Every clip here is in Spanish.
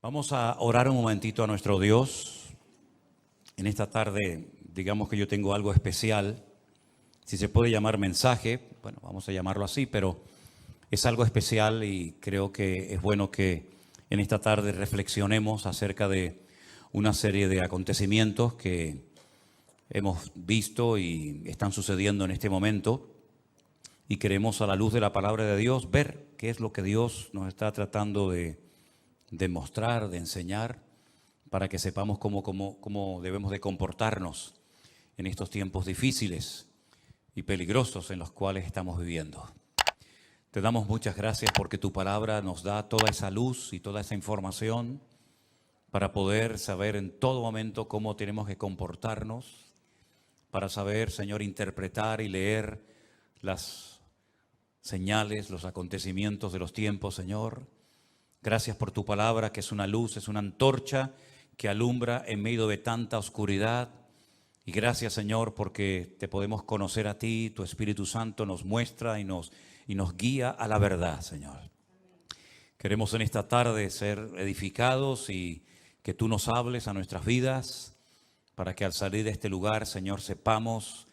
Vamos a orar un momentito a nuestro Dios. En esta tarde, digamos que yo tengo algo especial. Si se puede llamar mensaje, bueno, vamos a llamarlo así, pero es algo especial y creo que es bueno que en esta tarde reflexionemos acerca de una serie de acontecimientos que hemos visto y están sucediendo en este momento. Y queremos, a la luz de la palabra de Dios, ver qué es lo que Dios nos está tratando de mostrar, de enseñar, para que sepamos cómo debemos de comportarnos en estos tiempos difíciles y peligrosos en los cuales estamos viviendo. Te damos muchas gracias porque tu palabra nos da toda esa luz y toda esa información para poder saber en todo momento cómo tenemos que comportarnos, para saber, Señor, interpretar y leer las señales, los acontecimientos de los tiempos, Señor. Gracias por tu palabra, que es una luz, es una antorcha que alumbra en medio de tanta oscuridad. Y gracias, Señor, porque te podemos conocer a ti, tu Espíritu Santo nos muestra y nos guía a la verdad, Señor. Queremos en esta tarde ser edificados y que tú nos hables a nuestras vidas, para que al salir de este lugar, Señor, sepamos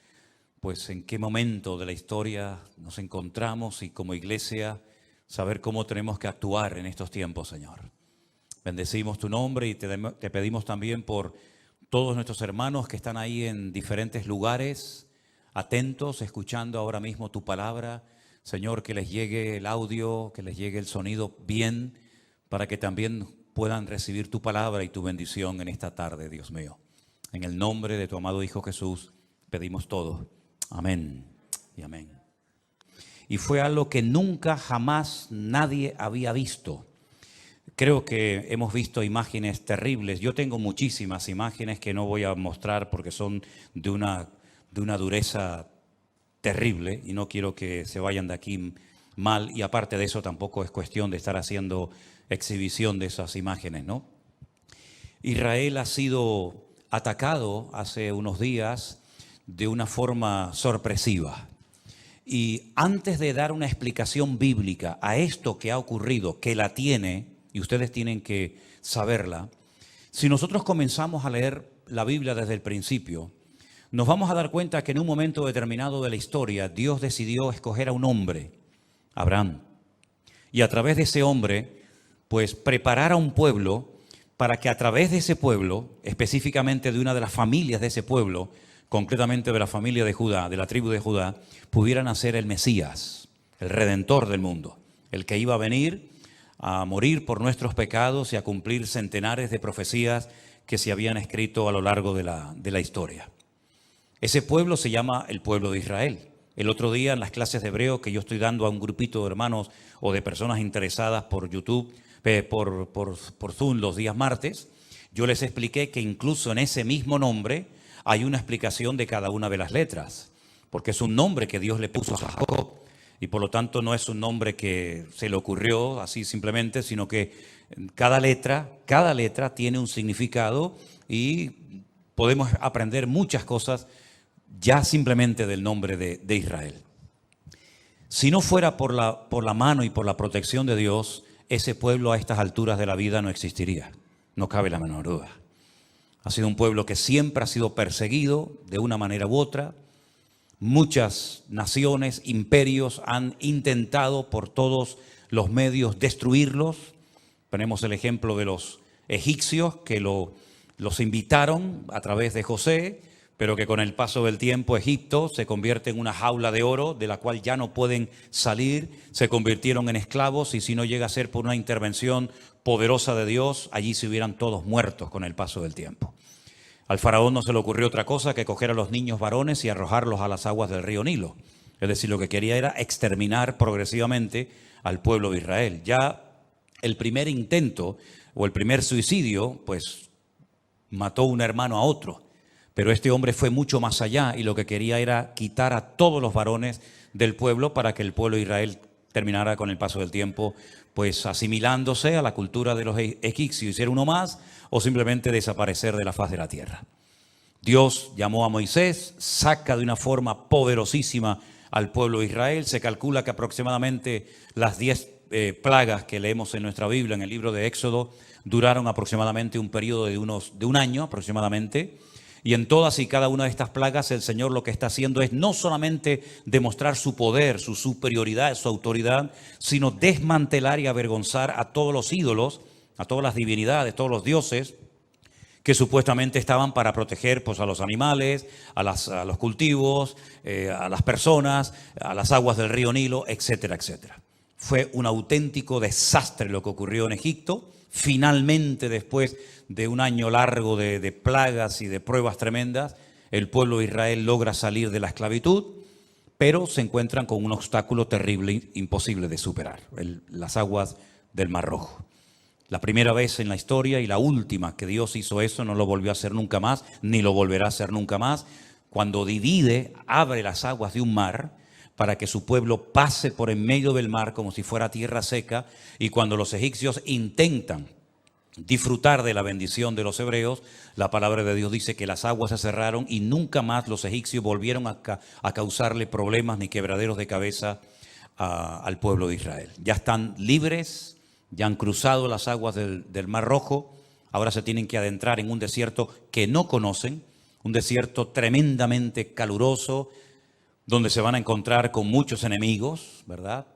pues en qué momento de la historia nos encontramos y como iglesia saber cómo tenemos que actuar en estos tiempos, Señor. Bendecimos tu nombre y te pedimos también por todos nuestros hermanos que están ahí en diferentes lugares, atentos, escuchando ahora mismo tu palabra. Señor, que les llegue el audio, que les llegue el sonido bien, para que también puedan recibir tu palabra y tu bendición en esta tarde, Dios mío. En el nombre de tu amado Hijo Jesús pedimos todo. Amén y amén. Y fue algo que nunca jamás nadie había visto. Creo que hemos visto imágenes terribles. Yo tengo muchísimas imágenes que no voy a mostrar porque son de una dureza terrible y no quiero que se vayan de aquí mal. Y aparte de eso tampoco es cuestión de estar haciendo exhibición de esas imágenes, ¿no? Israel ha sido atacado hace unos días de una forma sorpresiva. Y antes de dar una explicación bíblica a esto que ha ocurrido, que la tiene, y ustedes tienen que saberla, si nosotros comenzamos a leer la Biblia desde el principio, nos vamos a dar cuenta que en un momento determinado de la historia, Dios decidió escoger a un hombre, Abraham, y a través de ese hombre, pues preparar a un pueblo para que a través de ese pueblo, específicamente de una de las familias de ese pueblo, concretamente de la familia de Judá, de la tribu de Judá, pudiera nacer el Mesías, el Redentor del mundo, el que iba a venir a morir por nuestros pecados y a cumplir centenares de profecías que se habían escrito a lo largo de la historia. Ese pueblo se llama el pueblo de Israel. El otro día en las clases de hebreo que yo estoy dando a un grupito de hermanos o de personas interesadas por YouTube, por Zoom los días martes, yo les expliqué que incluso en ese mismo nombre hay una explicación de cada una de las letras, porque es un nombre que Dios le puso a Jacob y por lo tanto no es un nombre que se le ocurrió así simplemente, sino que cada letra tiene un significado y podemos aprender muchas cosas ya simplemente del nombre de Israel. Si no fuera por la mano y por la protección de Dios, ese pueblo a estas alturas de la vida no existiría, no cabe la menor duda. Ha sido un pueblo que siempre ha sido perseguido de una manera u otra. Muchas naciones, imperios han intentado por todos los medios destruirlos. Tenemos el ejemplo de los egipcios que los invitaron a través de José, pero que con el paso del tiempo Egipto se convierte en una jaula de oro de la cual ya no pueden salir, se convirtieron en esclavos y si no llega a ser por una intervención poderosa de Dios, allí se hubieran todos muertos con el paso del tiempo. Al faraón no se le ocurrió otra cosa que coger a los niños varones y arrojarlos a las aguas del río Nilo. Es decir, lo que quería era exterminar progresivamente al pueblo de Israel. Ya el primer intento o el primer suicidio, pues mató un hermano a otro. Pero este hombre fue mucho más allá y lo que quería era quitar a todos los varones del pueblo para que el pueblo de Israel terminara con el paso del tiempo pues asimilándose a la cultura de los egipcios y ser uno más o simplemente desaparecer de la faz de la tierra. Dios llamó a Moisés, saca de una forma poderosísima al pueblo de Israel. Se calcula que aproximadamente las 10 plagas que leemos en nuestra Biblia, en el libro de Éxodo, duraron aproximadamente un periodo de un año aproximadamente. Y en todas y cada una de estas plagas el Señor lo que está haciendo es no solamente demostrar su poder, su superioridad, su autoridad, sino desmantelar y avergonzar a todos los ídolos, a todas las divinidades, todos los dioses que supuestamente estaban para proteger pues, a los animales, a los cultivos, a las personas, a las aguas del río Nilo, etcétera, etcétera. Fue un auténtico desastre lo que ocurrió en Egipto. Finalmente, después de un año largo de plagas y de pruebas tremendas, el pueblo de Israel logra salir de la esclavitud, pero se encuentran con un obstáculo terrible, imposible de superar, las aguas del Mar Rojo. La primera vez en la historia y la última que Dios hizo eso, no lo volvió a hacer nunca más, ni lo volverá a hacer nunca más. Cuando divide, abre las aguas de un mar para que su pueblo pase por en medio del mar como si fuera tierra seca, y cuando los egipcios intentan disfrutar de la bendición de los hebreos, la palabra de Dios dice que las aguas se cerraron y nunca más los egipcios volvieron a causarle problemas ni quebraderos de cabeza al pueblo de Israel. Ya están libres, ya han cruzado las aguas del Mar Rojo, ahora se tienen que adentrar en un desierto que no conocen, un desierto tremendamente caluroso, donde se van a encontrar con muchos enemigos, ¿verdad?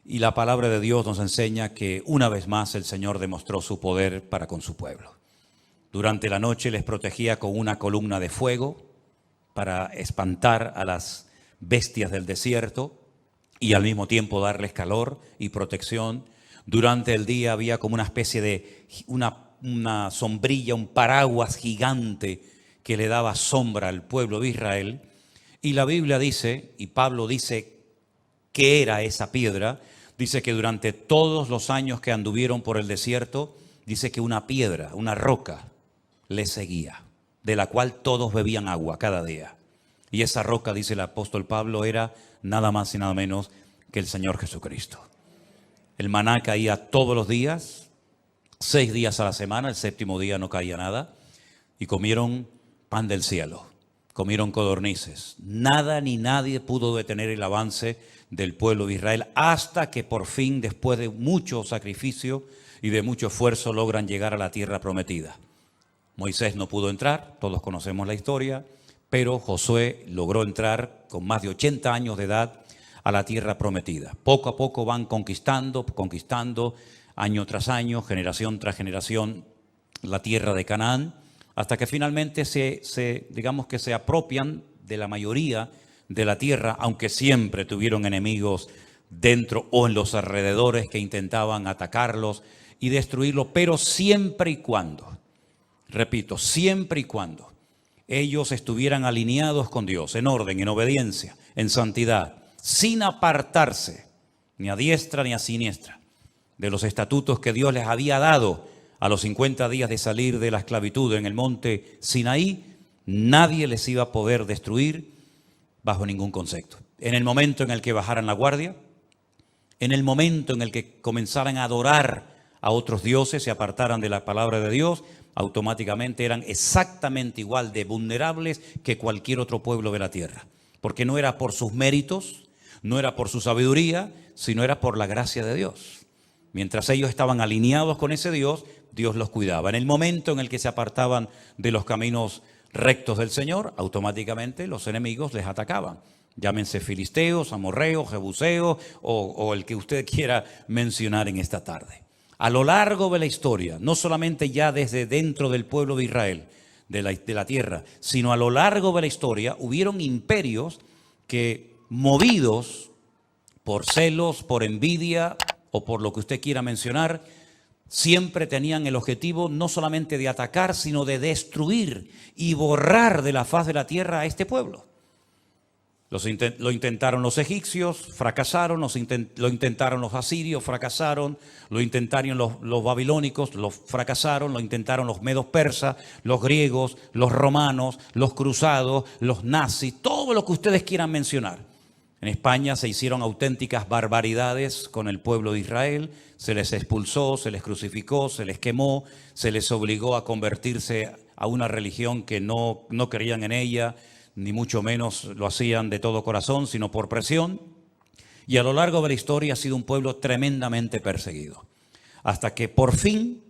Y la palabra de Dios nos enseña que una vez más el Señor demostró su poder para con su pueblo. Durante la noche les protegía con una columna de fuego para espantar a las bestias del desierto y al mismo tiempo darles calor y protección. Durante el día había como una especie de una sombrilla, un paraguas gigante que le daba sombra al pueblo de Israel. Y la Biblia dice, y Pablo dice qué era esa piedra, dice que durante todos los años que anduvieron por el desierto, dice que una piedra, una roca, les seguía, de la cual todos bebían agua cada día. Y esa roca, dice el apóstol Pablo, era nada más y nada menos que el Señor Jesucristo. El maná caía todos los días, 6 días a la semana, el séptimo día no caía nada, y comieron pan del cielo. Comieron codornices. Nada ni nadie pudo detener el avance del pueblo de Israel hasta que por fin, después de mucho sacrificio y de mucho esfuerzo, logran llegar a la tierra prometida. Moisés no pudo entrar, todos conocemos la historia, pero Josué logró entrar con más de 80 años de edad a la tierra prometida. Poco a poco van conquistando, año tras año, generación tras generación, la tierra de Canaán, hasta que finalmente digamos que se apropian de la mayoría de la tierra, aunque siempre tuvieron enemigos dentro o en los alrededores que intentaban atacarlos y destruirlos, pero siempre y cuando, repito, siempre y cuando ellos estuvieran alineados con Dios, en orden, en obediencia, en santidad, sin apartarse ni a diestra ni a siniestra de los estatutos que Dios les había dado a los 50 días de salir de la esclavitud en el monte Sinaí. Nadie les iba a poder destruir bajo ningún concepto. En el momento en el que bajaran la guardia, en el momento en el que comenzaran a adorar a otros dioses, se apartaran de la palabra de Dios, automáticamente eran exactamente igual de vulnerables que cualquier otro pueblo de la tierra. Porque no era por sus méritos, no era por su sabiduría, sino era por la gracia de Dios. Mientras ellos estaban alineados con ese Dios, Dios los cuidaba. En el momento en el que se apartaban de los caminos rectos del Señor, automáticamente los enemigos les atacaban. Llámense filisteos, amorreos, jebuseos o el que usted quiera mencionar en esta tarde. A lo largo de la historia, no solamente ya desde dentro del pueblo de Israel, de la tierra, sino a lo largo de la historia, hubieron imperios que, movidos por celos, por envidia o por lo que usted quiera mencionar, siempre tenían el objetivo no solamente de atacar, sino de destruir y borrar de la faz de la tierra a este pueblo. Lo intentaron los egipcios, fracasaron, lo intentaron los asirios, fracasaron, lo intentaron los babilónicos, fracasaron, lo intentaron los medos persas, los griegos, los romanos, los cruzados, los nazis, todo lo que ustedes quieran mencionar. En España se hicieron auténticas barbaridades con el pueblo de Israel, se les expulsó, se les crucificó, se les quemó, se les obligó a convertirse a una religión que no creían en ella, ni mucho menos lo hacían de todo corazón, sino por presión. Y a lo largo de la historia ha sido un pueblo tremendamente perseguido. Hasta que por fin,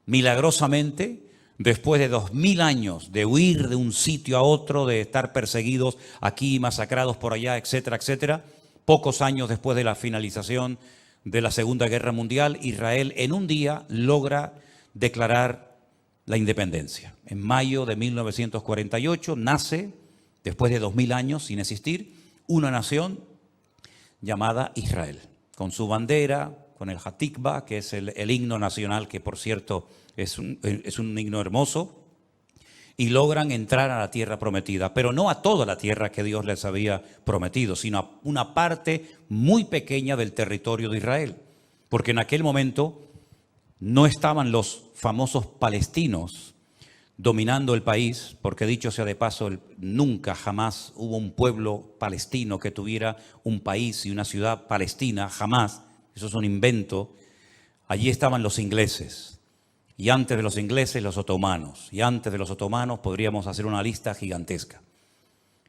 milagrosamente, después de 2000 años de huir de un sitio a otro, de estar perseguidos aquí, masacrados por allá, etcétera, etcétera, pocos años después de la finalización de la Segunda Guerra Mundial, Israel en un día logra declarar la independencia. En mayo de 1948 nace, después de 2000 años sin existir, una nación llamada Israel, con su bandera, con el Hatikva, que es el himno nacional, que por cierto es un himno hermoso, y logran entrar a la tierra prometida, pero no a toda la tierra que Dios les había prometido, sino a una parte muy pequeña del territorio de Israel, porque en aquel momento no estaban los famosos palestinos dominando el país, porque dicho sea de paso, nunca jamás hubo un pueblo palestino que tuviera un país y una ciudad palestina, jamás, eso es un invento. Allí estaban los ingleses, y antes de los ingleses los otomanos, y antes de los otomanos podríamos hacer una lista gigantesca.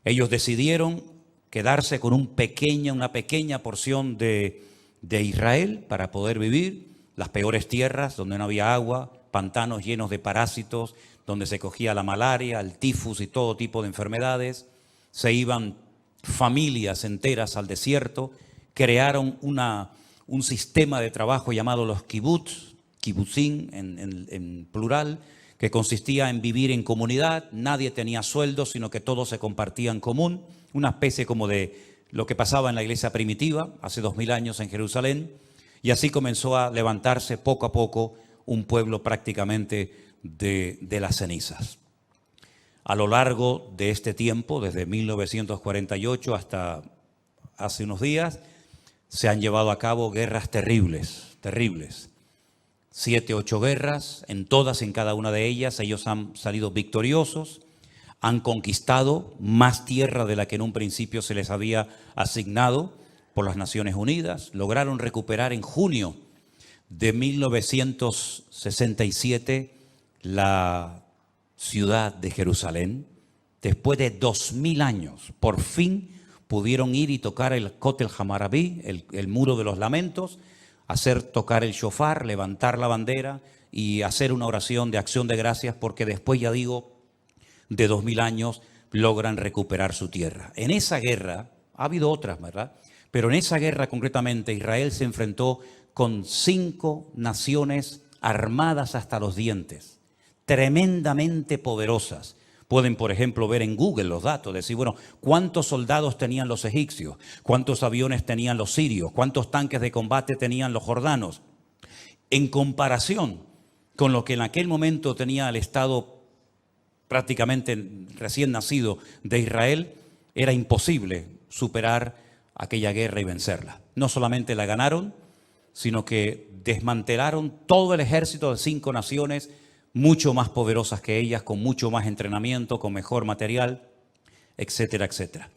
Ellos decidieron quedarse con una pequeña porción de Israel para poder vivir, las peores tierras donde no había agua, pantanos llenos de parásitos, donde se cogía la malaria, el tifus y todo tipo de enfermedades. Se iban familias enteras al desierto, crearon un sistema de trabajo llamado los kibutzim en plural, que consistía en vivir en comunidad, nadie tenía sueldo, sino que todo se compartía en común, una especie como de lo que pasaba en la iglesia primitiva hace 2000 años en Jerusalén, y así comenzó a levantarse poco a poco un pueblo prácticamente de las cenizas. A lo largo de este tiempo, desde 1948 hasta hace unos días, se han llevado a cabo guerras terribles, terribles. 7, 8 guerras, en todas, en cada una de ellas, ellos han salido victoriosos, han conquistado más tierra de la que en un principio se les había asignado por las Naciones Unidas, lograron recuperar en junio de 1967 la ciudad de Jerusalén. Después de 2000 años, por fin pudieron ir y tocar el Kotel Hamarabí, el muro de los lamentos, hacer tocar el shofar, levantar la bandera y hacer una oración de acción de gracias, porque después, ya digo, de 2000 años logran recuperar su tierra. En esa guerra, ha habido otras, ¿verdad? Pero en esa guerra concretamente Israel se enfrentó con 5 naciones armadas hasta los dientes, tremendamente poderosas. Pueden, por ejemplo, ver en Google los datos, decir, bueno, ¿cuántos soldados tenían los egipcios? ¿Cuántos aviones tenían los sirios? ¿Cuántos tanques de combate tenían los jordanos? En comparación con lo que en aquel momento tenía el Estado prácticamente recién nacido de Israel, era imposible superar aquella guerra y vencerla. No solamente la ganaron, sino que desmantelaron todo el ejército de 5 naciones mucho más poderosas que ellas, con mucho más entrenamiento, con mejor material, etcétera, etcétera.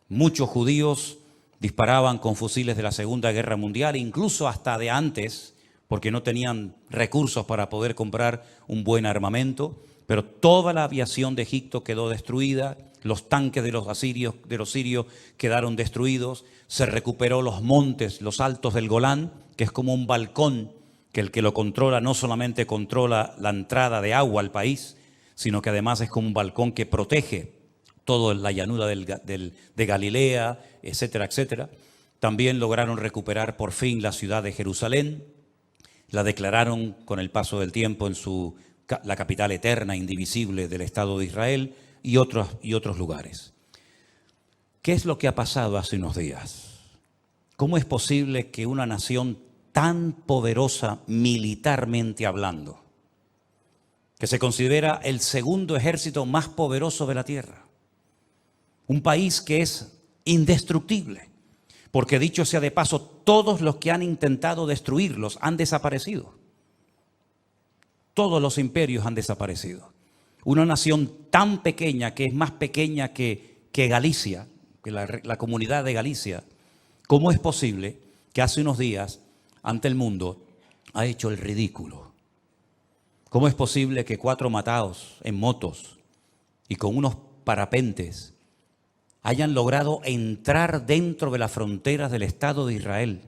Muchos judíos disparaban con fusiles de la Segunda Guerra Mundial, incluso hasta de antes, porque no tenían recursos para poder comprar un buen armamento, pero toda la aviación de Egipto quedó destruida, los tanques de los sirios quedaron destruidos, se recuperó los montes, los altos del Golán, que es como un balcón, que el que lo controla no solamente controla la entrada de agua al país, sino que además es como un balcón que protege toda la llanura de Galilea, etcétera, etcétera. También lograron recuperar por fin la ciudad de Jerusalén, la declararon con el paso del tiempo en la capital eterna, indivisible del Estado de Israel, y otros lugares. ¿Qué es lo que ha pasado hace unos días? ¿Cómo es posible que una nación tan poderosa militarmente hablando, que se considera el segundo ejército más poderoso de la tierra, un país que es indestructible, porque dicho sea de paso, todos los que han intentado destruirlos han desaparecido, todos los imperios han desaparecido, una nación tan pequeña, que es más pequeña que Galicia, que la comunidad de Galicia. ¿Cómo es posible que hace unos días ante el mundo ha hecho el ridículo? ¿Cómo es posible que 4 mataos en motos y con unos parapentes hayan logrado entrar dentro de las fronteras del Estado de Israel,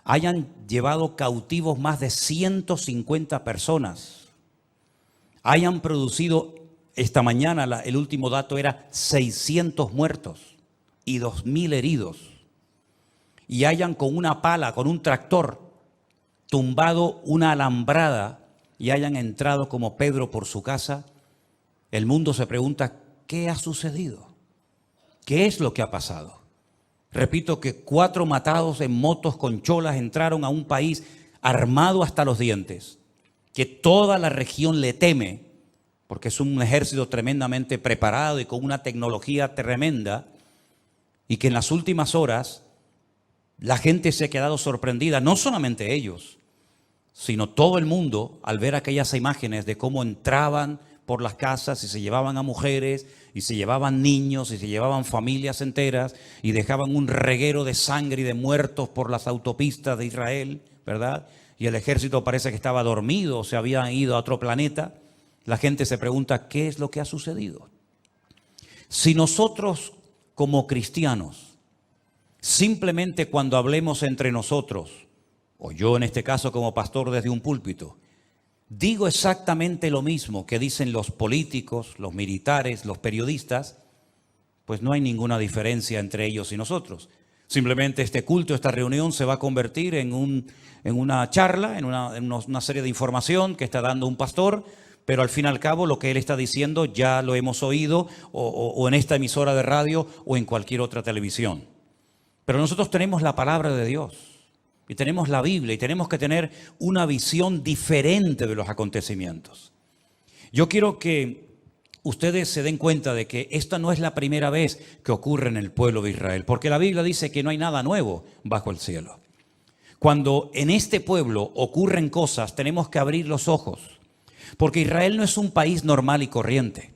hayan llevado cautivos más de 150 personas, hayan producido, esta mañana el último dato era 600 muertos y 2.000 heridos, y hayan con una pala, con un tractor, tumbado una alambrada y hayan entrado como Pedro por su casa, el mundo se pregunta, ¿qué ha sucedido? ¿Qué es lo que ha pasado? Repito que 4 matados en motos con cholas entraron a un país armado hasta los dientes, que toda la región le teme, porque es un ejército tremendamente preparado y con una tecnología tremenda, y que en las últimas horas la gente se ha quedado sorprendida, no solamente ellos, sino todo el mundo al ver aquellas imágenes de cómo entraban por las casas y se llevaban a mujeres y se llevaban niños y se llevaban familias enteras y dejaban un reguero de sangre y de muertos por las autopistas de Israel, ¿verdad? Y el ejército parece que estaba dormido o se había ido a otro planeta. La gente se pregunta, ¿qué es lo que ha sucedido? Si nosotros como cristianos, simplemente cuando hablemos entre nosotros, o yo en este caso como pastor desde un púlpito, digo exactamente lo mismo que dicen los políticos, los militares, los periodistas, pues no hay ninguna diferencia entre ellos y nosotros. Simplemente este culto, esta reunión se va a convertir en una charla, en una serie de información que está dando un pastor, pero al fin y al cabo lo que él está diciendo ya lo hemos oído o en esta emisora de radio o en cualquier otra televisión. Pero nosotros tenemos la palabra de Dios. Y tenemos la Biblia y tenemos que tener una visión diferente de los acontecimientos. Yo quiero que ustedes se den cuenta de que esta no es la primera vez que ocurre en el pueblo de Israel, porque la Biblia dice que no hay nada nuevo bajo el cielo. Cuando en este pueblo ocurren cosas, tenemos que abrir los ojos, porque Israel no es un país normal y corriente.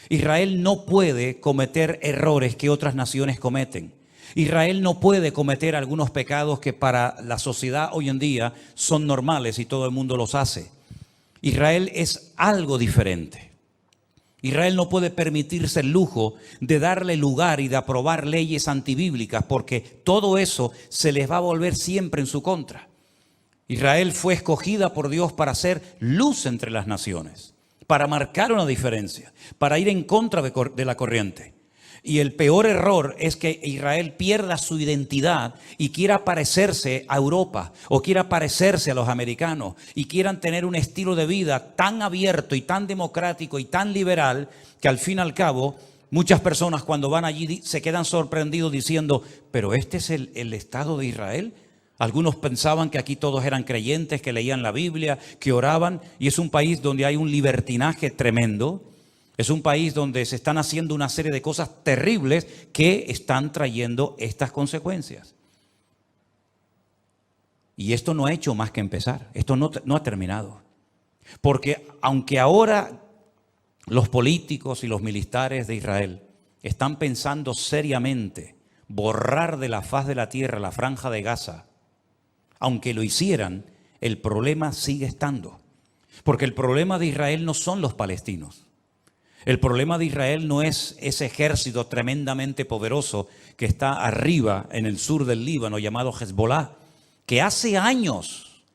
Israel no puede cometer errores que otras naciones cometen. Israel no puede cometer algunos pecados que para la sociedad hoy en día son normales y todo el mundo los hace. Israel es algo diferente. Israel no puede permitirse el lujo de darle lugar y de aprobar leyes antibíblicas porque todo eso se les va a volver siempre en su contra. Israel fue escogida por Dios para ser luz entre las naciones, para marcar una diferencia, para ir en contra de la corriente. Y el peor error es que Israel pierda su identidad y quiera parecerse a Europa o quiera parecerse a los americanos y quieran tener un estilo de vida tan abierto y tan democrático y tan liberal que al fin y al cabo muchas personas cuando van allí se quedan sorprendidos diciendo, ¿pero este es el Estado de Israel? Algunos pensaban que aquí todos eran creyentes, que leían la Biblia, que oraban, y es un país donde hay un libertinaje tremendo. Es un país donde se están haciendo una serie de cosas terribles que están trayendo estas consecuencias. Y esto no ha hecho más que empezar. Esto no ha terminado. Porque aunque ahora los políticos y los militares de Israel están pensando seriamente borrar de la faz de la tierra la franja de Gaza, aunque lo hicieran, el problema sigue estando. Porque el problema de Israel no son los palestinos. El problema de Israel no es ese ejército tremendamente poderoso que está arriba en el sur del Líbano llamado Hezbollah, que hace años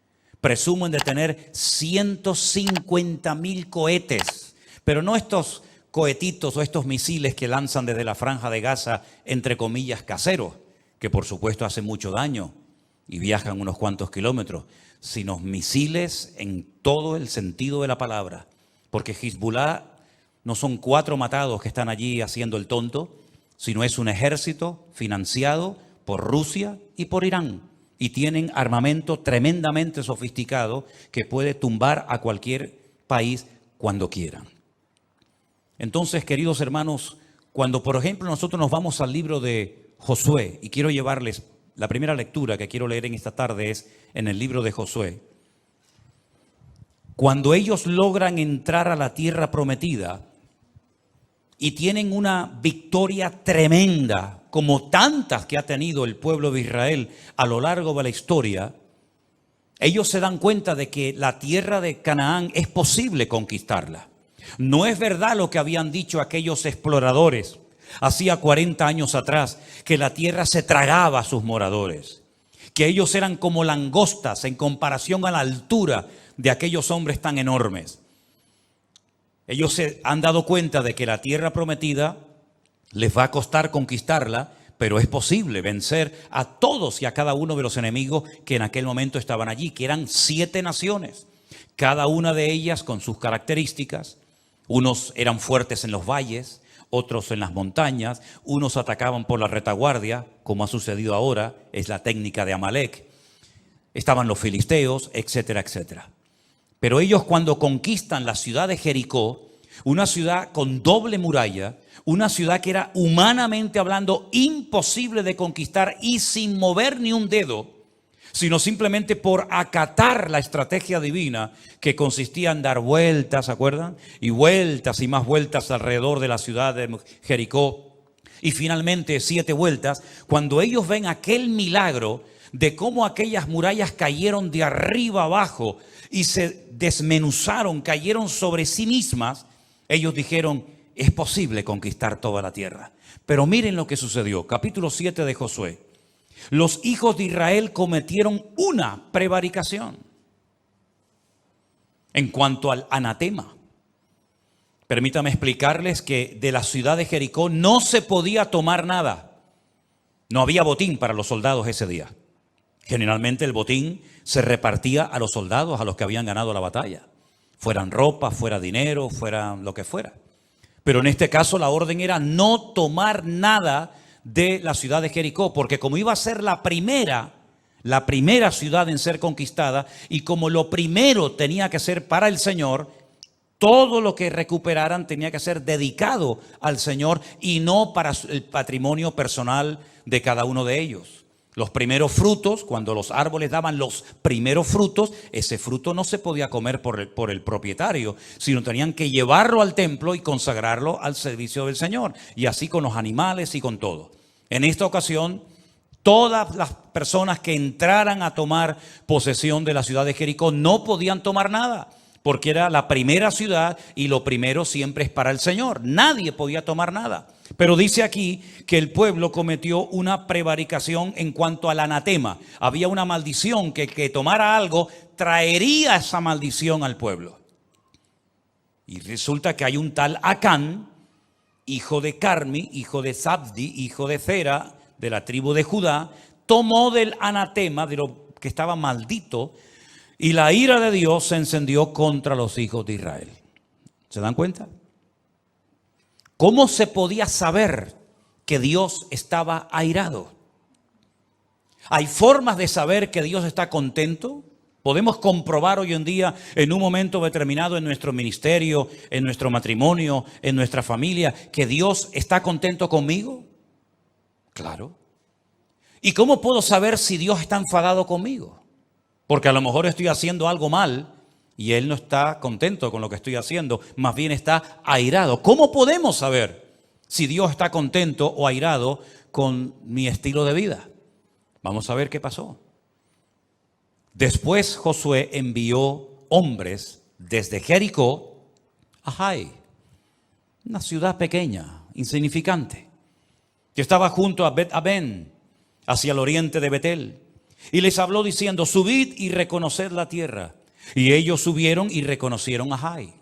presumen de tener 150.000 cohetes, pero no estos cohetitos o estos misiles que lanzan desde la franja de Gaza, entre comillas, caseros, que por supuesto hacen mucho daño y viajan unos cuantos kilómetros, sino misiles en todo el sentido de la palabra, porque Hezbollah no son 4 matados que están allí haciendo el tonto, sino es un ejército financiado por Rusia y por Irán. Y tienen armamento tremendamente sofisticado que puede tumbar a cualquier país cuando quieran. Entonces, queridos hermanos, cuando por ejemplo nosotros nos vamos al libro de Josué, y quiero llevarles, la primera lectura que quiero leer en esta tarde es en el libro de Josué. Cuando ellos logran entrar a la tierra prometida, y tienen una victoria tremenda, como tantas que ha tenido el pueblo de Israel a lo largo de la historia, ellos se dan cuenta de que la tierra de Canaán es posible conquistarla. No es verdad lo que habían dicho aquellos exploradores, hacía 40 años atrás, que la tierra se tragaba a sus moradores, que ellos eran como langostas en comparación a la altura de aquellos hombres tan enormes. Ellos se han dado cuenta de que la tierra prometida les va a costar conquistarla, pero es posible vencer a todos y a cada uno de los enemigos que en aquel momento estaban allí, que eran 7 naciones, cada una de ellas con sus características. Unos eran fuertes en los valles, otros en las montañas, unos atacaban por la retaguardia, como ha sucedido ahora, es la técnica de Amalek. Estaban los filisteos, etcétera, etcétera. Pero ellos, cuando conquistan la ciudad de Jericó, una ciudad con doble muralla, una ciudad que era humanamente hablando imposible de conquistar y sin mover ni un dedo, sino simplemente por acatar la estrategia divina que consistía en dar vueltas, ¿se acuerdan? Y vueltas y más vueltas alrededor de la ciudad de Jericó. Y finalmente 7 vueltas, cuando ellos ven aquel milagro de cómo aquellas murallas cayeron de arriba abajo y se desmenuzaron, cayeron sobre sí mismas, ellos dijeron, es posible conquistar toda la tierra. Pero miren lo que sucedió, capítulo 7 de Josué. Los hijos de Israel cometieron una prevaricación en cuanto al anatema. Permítame explicarles que de la ciudad de Jericó no se podía tomar nada. No había botín para los soldados ese día. Generalmente el botín se repartía a los soldados, a los que habían ganado la batalla. Fueran ropa, fuera dinero, fuera lo que fuera. Pero en este caso la orden era no tomar nada de la ciudad de Jericó, porque como iba a ser la primera ciudad en ser conquistada, y como lo primero tenía que ser para el Señor, todo lo que recuperaran tenía que ser dedicado al Señor y no para el patrimonio personal de cada uno de ellos. Los primeros frutos, cuando los árboles daban los primeros frutos, ese fruto no se podía comer por el propietario, sino tenían que llevarlo al templo y consagrarlo al servicio del Señor. Y así con los animales y con todo. En esta ocasión, todas las personas que entraran a tomar posesión de la ciudad de Jericó no podían tomar nada, porque era la primera ciudad y lo primero siempre es para el Señor. Nadie podía tomar nada. Pero dice aquí que el pueblo cometió una prevaricación en cuanto al anatema. Había una maldición que tomara algo traería esa maldición al pueblo. Y resulta que hay un tal Acán, hijo de Carmi, hijo de Zabdi, hijo de Zera, de la tribu de Judá, tomó del anatema, de lo que estaba maldito, y la ira de Dios se encendió contra los hijos de Israel. ¿Se dan cuenta? ¿Cómo se podía saber que Dios estaba airado? ¿Hay formas de saber que Dios está contento? ¿Podemos comprobar hoy en día en un momento determinado en nuestro ministerio, en nuestro matrimonio, en nuestra familia, que Dios está contento conmigo? Claro. ¿Y cómo puedo saber si Dios está enfadado conmigo? Porque a lo mejor estoy haciendo algo mal y Él no está contento con lo que estoy haciendo, más bien está airado. ¿Cómo podemos saber si Dios está contento o airado con mi estilo de vida? Vamos a ver qué pasó. Después Josué envió hombres desde Jericó a Jai, una ciudad pequeña, insignificante, que estaba junto a Bet-Aben, hacia el oriente de Betel. Y les habló diciendo, subid y reconoced la tierra. Y ellos subieron y reconocieron a Jai.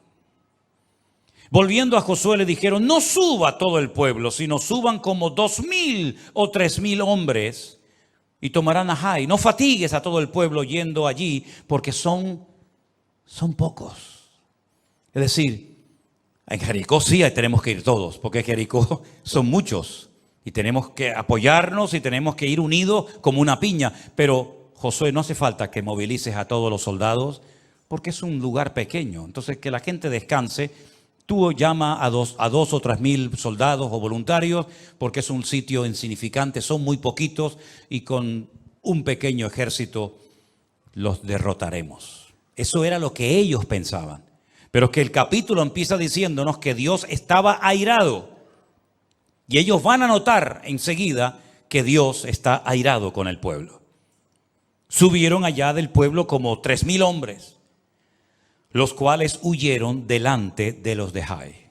Volviendo a Josué le dijeron, no suba todo el pueblo, sino suban como 2,000 o 3,000 hombres y tomarán a Jai. No fatigues a todo el pueblo yendo allí, porque son pocos. Es decir, en Jericó sí tenemos que ir todos, porque en Jericó son muchos. Y tenemos que apoyarnos y tenemos que ir unidos como una piña. Pero Josué, no hace falta que movilices a todos los soldados, porque es un lugar pequeño. Entonces, que la gente descanse. Tú llama a dos o 3,000 soldados o voluntarios, porque es un sitio insignificante, son muy poquitos y con un pequeño ejército los derrotaremos. Eso era lo que ellos pensaban. Pero es que el capítulo empieza diciéndonos que Dios estaba airado. Y ellos van a notar enseguida que Dios está airado con el pueblo. Subieron allá del pueblo como 3,000 hombres, los cuales huyeron delante de los de Jai.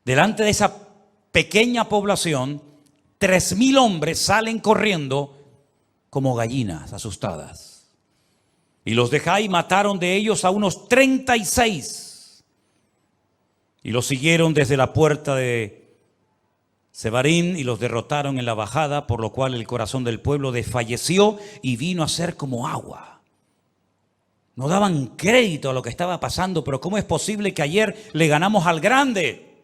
Delante de esa pequeña población, 3,000 hombres salen corriendo como gallinas asustadas. Y los de Jai mataron de ellos a unos 36. Y los siguieron desde la puerta de Sebarín y los derrotaron en la bajada, por lo cual el corazón del pueblo desfalleció y vino a ser como agua. No daban crédito a lo que estaba pasando, pero ¿cómo es posible que ayer le ganamos al grande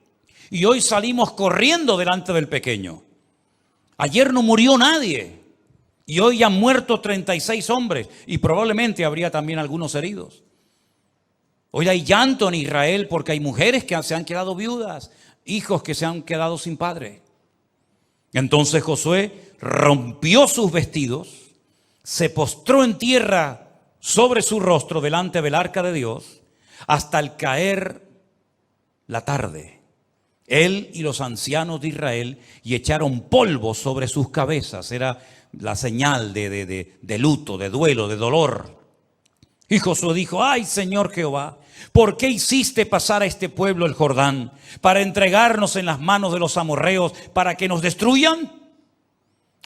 y hoy salimos corriendo delante del pequeño? Ayer no murió nadie y hoy han muerto 36 hombres y probablemente habría también algunos heridos. Hoy hay llanto en Israel porque hay mujeres que se han quedado viudas, hijos que se han quedado sin padre. Entonces Josué rompió sus vestidos, se postró en tierra sobre su rostro delante del arca de Dios hasta el caer la tarde. Él y los ancianos de Israel y echaron polvo sobre sus cabezas. Era la señal de luto, de duelo, de dolor. Y Josué dijo: ay, Señor Jehová, ¿por qué hiciste pasar a este pueblo el Jordán para entregarnos en las manos de los amorreos para que nos destruyan?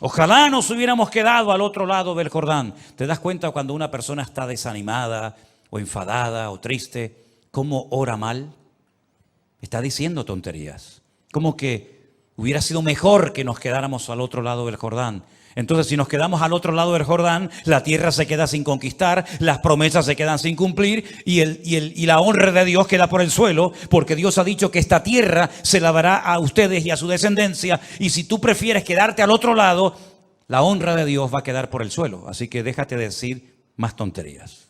Ojalá nos hubiéramos quedado al otro lado del Jordán. ¿Te das cuenta cuando una persona está desanimada o enfadada o triste, cómo ora mal? Está diciendo tonterías. Como que hubiera sido mejor que nos quedáramos al otro lado del Jordán. Entonces, si nos quedamos al otro lado del Jordán, la tierra se queda sin conquistar, las promesas se quedan sin cumplir y la honra de Dios queda por el suelo, porque Dios ha dicho que esta tierra se la dará a ustedes y a su descendencia. Y si tú prefieres quedarte al otro lado, la honra de Dios va a quedar por el suelo. Así que déjate de decir más tonterías.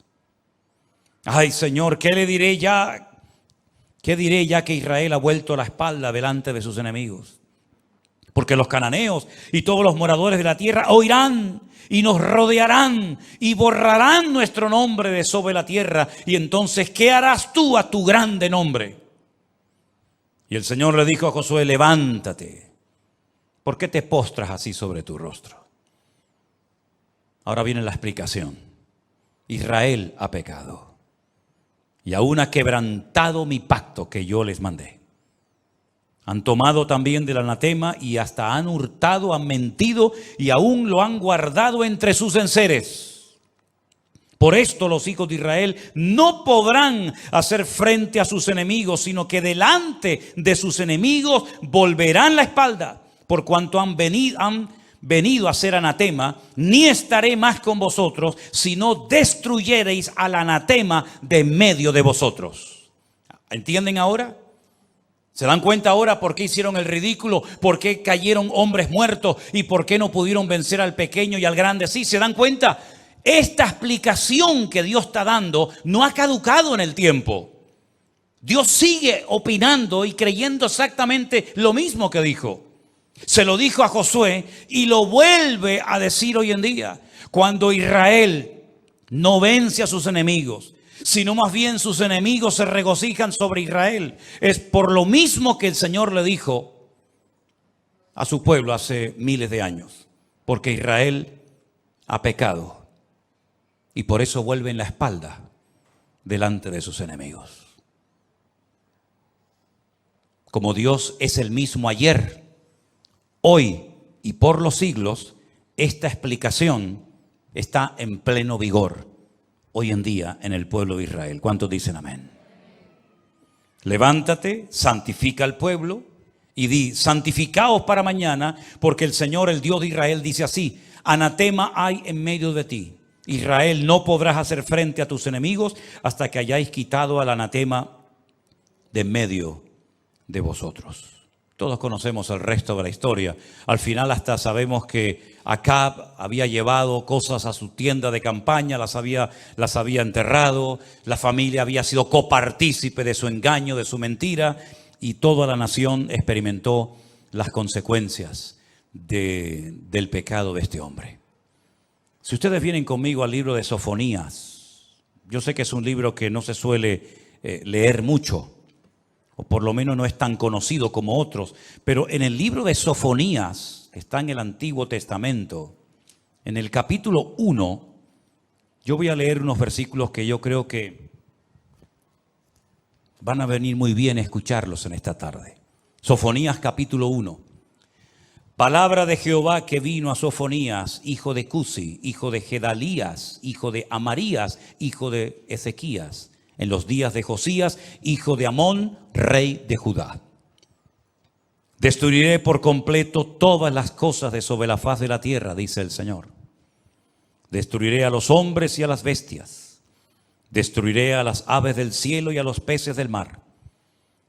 Ay, Señor, ¿qué le diré ya? ¿Qué diré ya que Israel ha vuelto la espalda delante de sus enemigos? Porque los cananeos y todos los moradores de la tierra oirán y nos rodearán y borrarán nuestro nombre de sobre la tierra. Y entonces, ¿qué harás tú a tu grande nombre? Y el Señor le dijo a Josué: levántate. ¿Por qué te postras así sobre tu rostro? Ahora viene la explicación. Israel ha pecado y aún ha quebrantado mi pacto que yo les mandé. Han tomado también del anatema y hasta han hurtado, han mentido y aún lo han guardado entre sus enseres. Por esto los hijos de Israel no podrán hacer frente a sus enemigos, sino que delante de sus enemigos volverán la espalda, por cuanto han venido a ser anatema. Ni estaré más con vosotros, si no destruyereis al anatema de en medio de vosotros. ¿Entienden ahora? ¿Se dan cuenta ahora por qué hicieron el ridículo? ¿Por qué cayeron hombres muertos? ¿Y por qué no pudieron vencer al pequeño y al grande? Sí, ¿se dan cuenta? Esta explicación que Dios está dando no ha caducado en el tiempo. Dios sigue opinando y creyendo exactamente lo mismo que dijo. Se lo dijo a Josué y lo vuelve a decir hoy en día. Cuando Israel no vence a sus enemigos, sino más bien sus enemigos se regocijan sobre Israel, es por lo mismo que el Señor le dijo a su pueblo hace miles de años, porque Israel ha pecado y por eso vuelven la espalda delante de sus enemigos. Como Dios es el mismo ayer, hoy y por los siglos, esta explicación está en pleno vigor hoy en día en el pueblo de Israel. ¿Cuántos dicen amén? Levántate, santifica al pueblo y di: santificaos para mañana, porque el Señor, el Dios de Israel, dice así: anatema hay en medio de ti. Israel, no podrás hacer frente a tus enemigos hasta que hayáis quitado al anatema de en medio de vosotros. Todos conocemos el resto de la historia. Al final hasta sabemos que Acab había llevado cosas a su tienda de campaña, las había enterrado, la familia había sido copartícipe de su engaño, de su mentira, y toda la nación experimentó las consecuencias del pecado de este hombre. Si ustedes vienen conmigo al libro de Sofonías, yo sé que es un libro que no se suele leer mucho, o por lo menos no es tan conocido como otros, pero en el libro de Sofonías, que está en el Antiguo Testamento, en el capítulo 1, yo voy a leer unos versículos que yo creo que van a venir muy bien escucharlos en esta tarde. Sofonías capítulo 1. Palabra de Jehová que vino a Sofonías, hijo de Cusi, hijo de Gedalías, hijo de Amarías, hijo de Ezequías, en los días de Josías, hijo de Amón, rey de Judá. Destruiré por completo todas las cosas de sobre la faz de la tierra, dice el Señor. Destruiré a los hombres y a las bestias. Destruiré a las aves del cielo y a los peces del mar.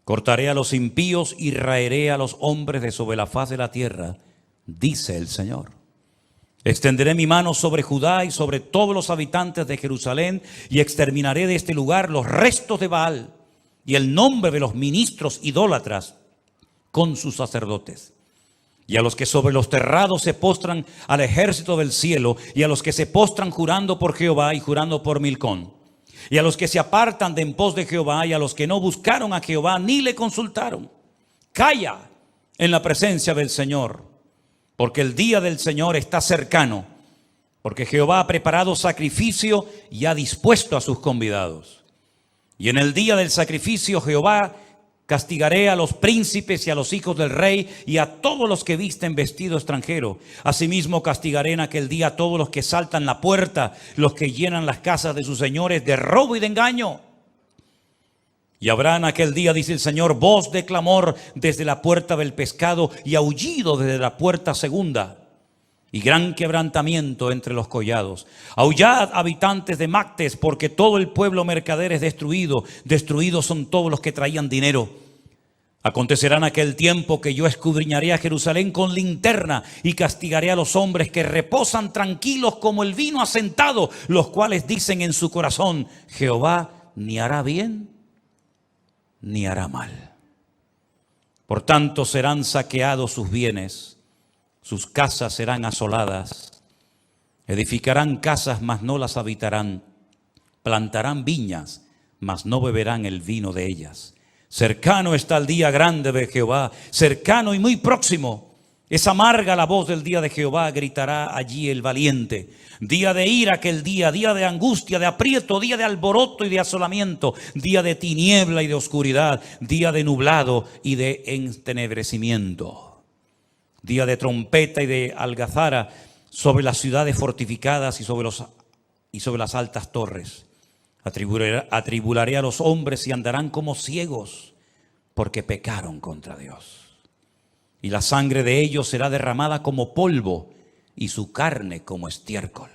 Cortaré a los impíos y raeré a los hombres de sobre la faz de la tierra, dice el Señor. Extenderé mi mano sobre Judá y sobre todos los habitantes de Jerusalén y exterminaré de este lugar los restos de Baal y el nombre de los ministros idólatras con sus sacerdotes. Y a los que sobre los terrados se postran al ejército del cielo y a los que se postran jurando por Jehová y jurando por Milcón. Y a los que se apartan de en pos de Jehová y a los que no buscaron a Jehová ni le consultaron. Calla en la presencia del Señor, porque el día del Señor está cercano, porque Jehová ha preparado sacrificio y ha dispuesto a sus convidados. Y en el día del sacrificio Jehová castigaré a los príncipes y a los hijos del rey y a todos los que visten vestido extranjero. Asimismo castigaré en aquel día a todos los que saltan la puerta, los que llenan las casas de sus señores de robo y de engaño. Y habrá en aquel día, dice el Señor, voz de clamor desde la puerta del pescado y aullido desde la puerta segunda. Y gran quebrantamiento entre los collados. Aullad, habitantes de Mactes, porque todo el pueblo mercader es destruido. Destruidos son todos los que traían dinero. Acontecerá en aquel tiempo que yo escudriñaré a Jerusalén con linterna y castigaré a los hombres que reposan tranquilos como el vino asentado, los cuales dicen en su corazón, Jehová ni hará bien ni hará mal. Por tanto serán saqueados sus bienes, sus casas serán asoladas, edificarán casas, mas no las habitarán, plantarán viñas, mas no beberán el vino de ellas. Cercano está el día grande de Jehová, cercano y muy próximo. Es amarga la voz del día de Jehová, gritará allí el valiente. Día de ira aquel día, día de angustia, de aprieto, día de alboroto y de asolamiento, día de tiniebla y de oscuridad, día de nublado y de entenebrecimiento. Día de trompeta y de algazara sobre las ciudades fortificadas y sobre las altas torres. Atribularé a los hombres y andarán como ciegos, porque pecaron contra Dios. Y la sangre de ellos será derramada como polvo, y su carne como estiércol.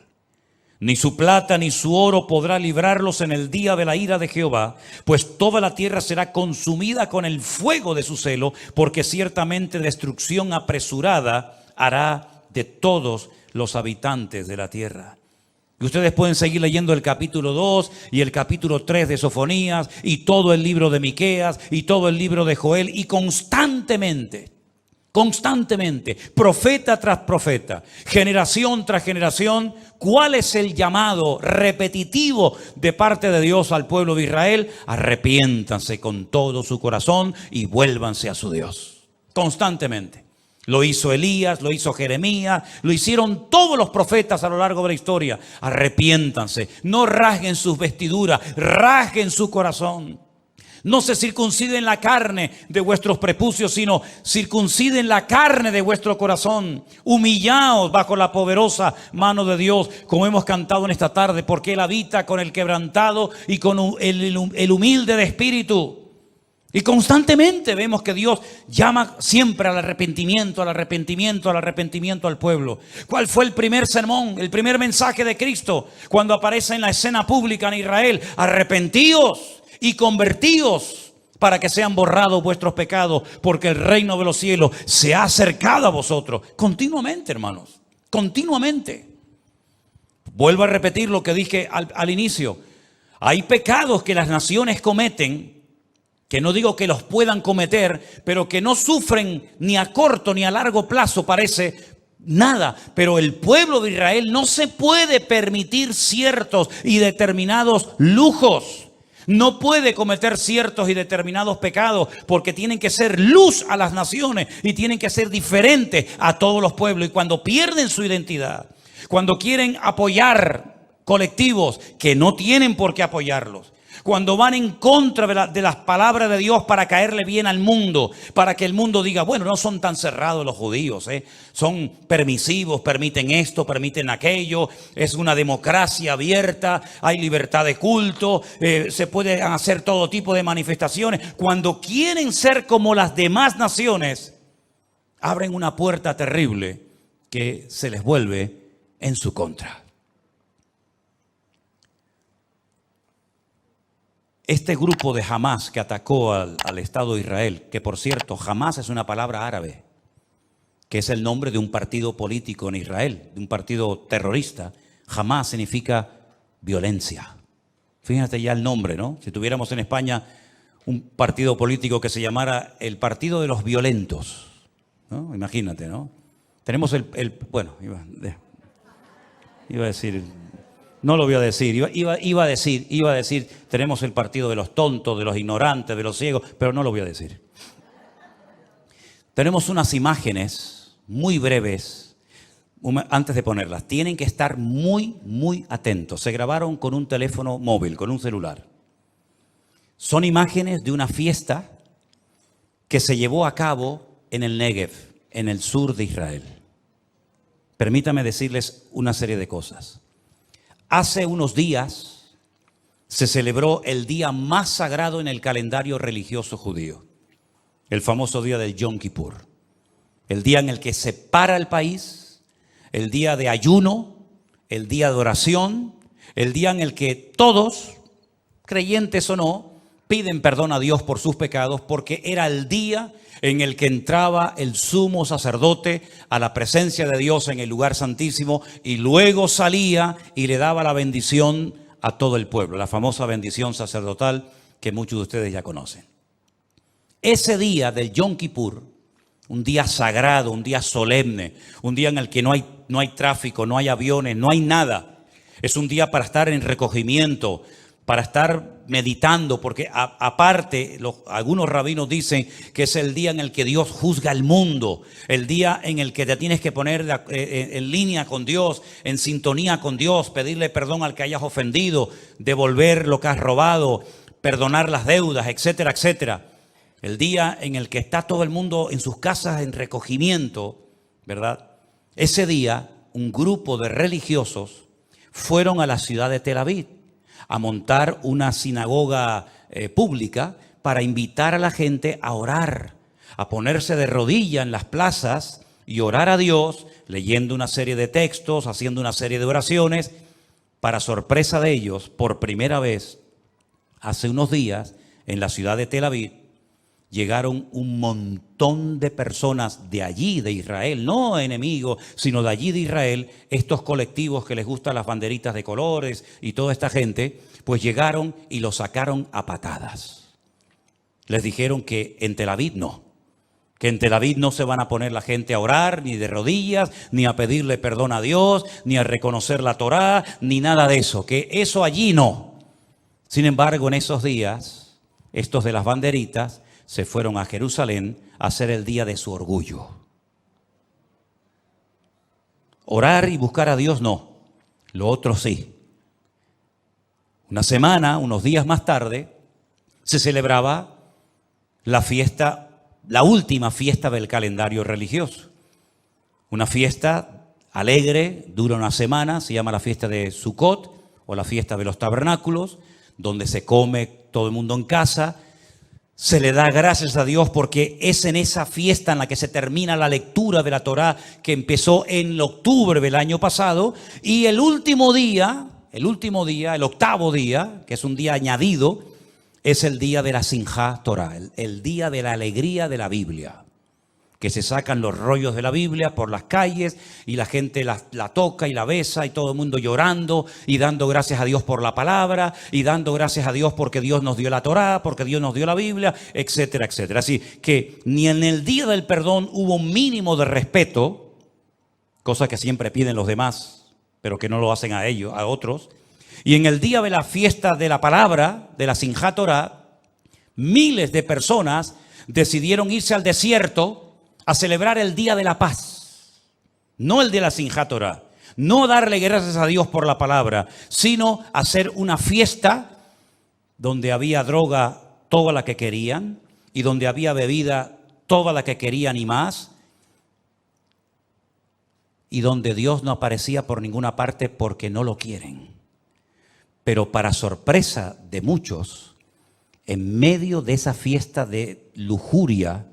Ni su plata ni su oro podrá librarlos en el día de la ira de Jehová, pues toda la tierra será consumida con el fuego de su celo, porque ciertamente destrucción apresurada hará de todos los habitantes de la tierra. Y ustedes pueden seguir leyendo el capítulo 2 y el capítulo 3 de Sofonías y todo el libro de Miqueas y todo el libro de Joel, y constantemente, profeta tras profeta, generación tras generación, ¿cuál es el llamado repetitivo de parte de Dios al pueblo de Israel? Arrepiéntanse con todo su corazón y vuélvanse a su Dios. Constantemente. Lo hizo Elías, lo hizo Jeremías, lo hicieron todos los profetas a lo largo de la historia. Arrepiéntanse, no rasguen sus vestiduras, rasguen su corazón. No se circunciden la carne de vuestros prepucios, sino circunciden la carne de vuestro corazón. Humillaos bajo la poderosa mano de Dios, como hemos cantado en esta tarde, porque Él habita con el quebrantado y con el humilde de espíritu. Y constantemente vemos que Dios llama siempre al arrepentimiento, al arrepentimiento, al arrepentimiento al pueblo. ¿Cuál fue el primer sermón, el primer mensaje de Cristo cuando aparece en la escena pública en Israel? Arrepentíos y convertíos para que sean borrados vuestros pecados, porque el reino de los cielos se ha acercado a vosotros. Continuamente, hermanos, continuamente. Vuelvo a repetir lo que dije al inicio. Hay pecados que las naciones cometen, que no digo que los puedan cometer, pero que no sufren ni a corto ni a largo plazo, parece nada. Pero el pueblo de Israel no se puede permitir ciertos y determinados lujos. No puede cometer ciertos y determinados pecados, porque tienen que ser luz a las naciones y tienen que ser diferentes a todos los pueblos. Y cuando pierden su identidad, cuando quieren apoyar colectivos que no tienen por qué apoyarlos, cuando van en contra de las palabras de Dios para caerle bien al mundo, para que el mundo diga, bueno, no son tan cerrados los judíos, son permisivos, permiten esto, permiten aquello, es una democracia abierta, hay libertad de culto, se puede hacer todo tipo de manifestaciones. Cuando quieren ser como las demás naciones, abren una puerta terrible que se les vuelve en su contra. Este grupo de Hamás que atacó al Estado de Israel, que por cierto, Hamás es una palabra árabe, que es el nombre de un partido político en Israel, de un partido terrorista. Hamás significa violencia. Fíjate ya el nombre, ¿no? Si tuviéramos en España un partido político que se llamara el Partido de los Violentos, ¿no? Imagínate, ¿no? Tenemos bueno, iba a decir, no lo voy a decir, iba a decir, tenemos el partido de los tontos, de los ignorantes, de los ciegos, pero no lo voy a decir. Tenemos unas imágenes muy breves, antes de ponerlas, tienen que estar muy atentos. Se grabaron con un teléfono móvil, con un celular. Son imágenes de una fiesta que se llevó a cabo en el Negev, en el sur de Israel. Permítame decirles una serie de cosas. Hace unos días se celebró el día más sagrado en el calendario religioso judío, el famoso día del Yom Kippur, el día en el que se para el país, el día de ayuno, el día de oración, el día en el que todos, creyentes o no, piden perdón a Dios por sus pecados, porque era el día en el que entraba el sumo sacerdote a la presencia de Dios en el lugar santísimo y luego salía y le daba la bendición a todo el pueblo, la famosa bendición sacerdotal que muchos de ustedes ya conocen. Ese día del Yom Kippur, un día sagrado, un día solemne, un día en el que no hay tráfico, no hay aviones, no hay nada. Es un día para estar en recogimiento, para estar meditando, porque aparte algunos rabinos dicen que es el día en el que Dios juzga el mundo, el día en el que te tienes que poner en línea con Dios, en sintonía con Dios, pedirle perdón al que hayas ofendido, devolver lo que has robado, perdonar las deudas, etcétera, etcétera. El día en el que está todo el mundo en sus casas en recogimiento, ¿verdad? Ese día un grupo de religiosos fueron a la ciudad de Tel Aviv a montar una sinagoga pública para invitar a la gente a orar, a ponerse de rodillas en las plazas y orar a Dios, leyendo una serie de textos, haciendo una serie de oraciones. Para sorpresa de ellos, por primera vez, hace unos días, en la ciudad de Tel Aviv, llegaron un montón de personas de allí, de Israel, no enemigos, sino de allí de Israel, estos colectivos que les gustan las banderitas de colores y toda esta gente, pues llegaron y los sacaron a patadas. Les dijeron que en Tel Aviv no, que en Tel Aviv no se van a poner la gente a orar, ni de rodillas, ni a pedirle perdón a Dios, ni a reconocer la Torá, ni nada de eso, que eso allí no. Sin embargo, en esos días, estos de las banderitas se fueron a Jerusalén a hacer el día de su orgullo. Orar y buscar a Dios no, lo otro sí. Una semana, unos días más tarde, se celebraba la fiesta, la última fiesta del calendario religioso. Una fiesta alegre, dura una semana, se llama la fiesta de Sukkot o la fiesta de los tabernáculos, donde se come todo el mundo en casa. Se le da gracias a Dios porque es en esa fiesta en la que se termina la lectura de la Torá que empezó en octubre del año pasado. Y el octavo día, que es un día añadido, es el día de la Simjá Torá, el día de la alegría de la Biblia. Que se sacan los rollos de la Biblia por las calles y la gente la toca y la besa y todo el mundo llorando y dando gracias a Dios por la palabra y dando gracias a Dios porque Dios nos dio la Torá, porque Dios nos dio la Biblia, etcétera, etcétera. Así que ni en el día del perdón hubo un mínimo de respeto, cosa que siempre piden los demás, pero que no lo hacen a ellos, a otros. Y en el día de la fiesta de la palabra, de la Simjá Torá, miles de personas decidieron irse al desierto a celebrar el día de la paz, no el de la Simjá Torá, no darle gracias a Dios por la palabra, sino hacer una fiesta donde había droga, toda la que querían, y donde había bebida, toda la que querían y más, y donde Dios no aparecía por ninguna parte porque no lo quieren. Pero para sorpresa de muchos, en medio de esa fiesta de lujuria,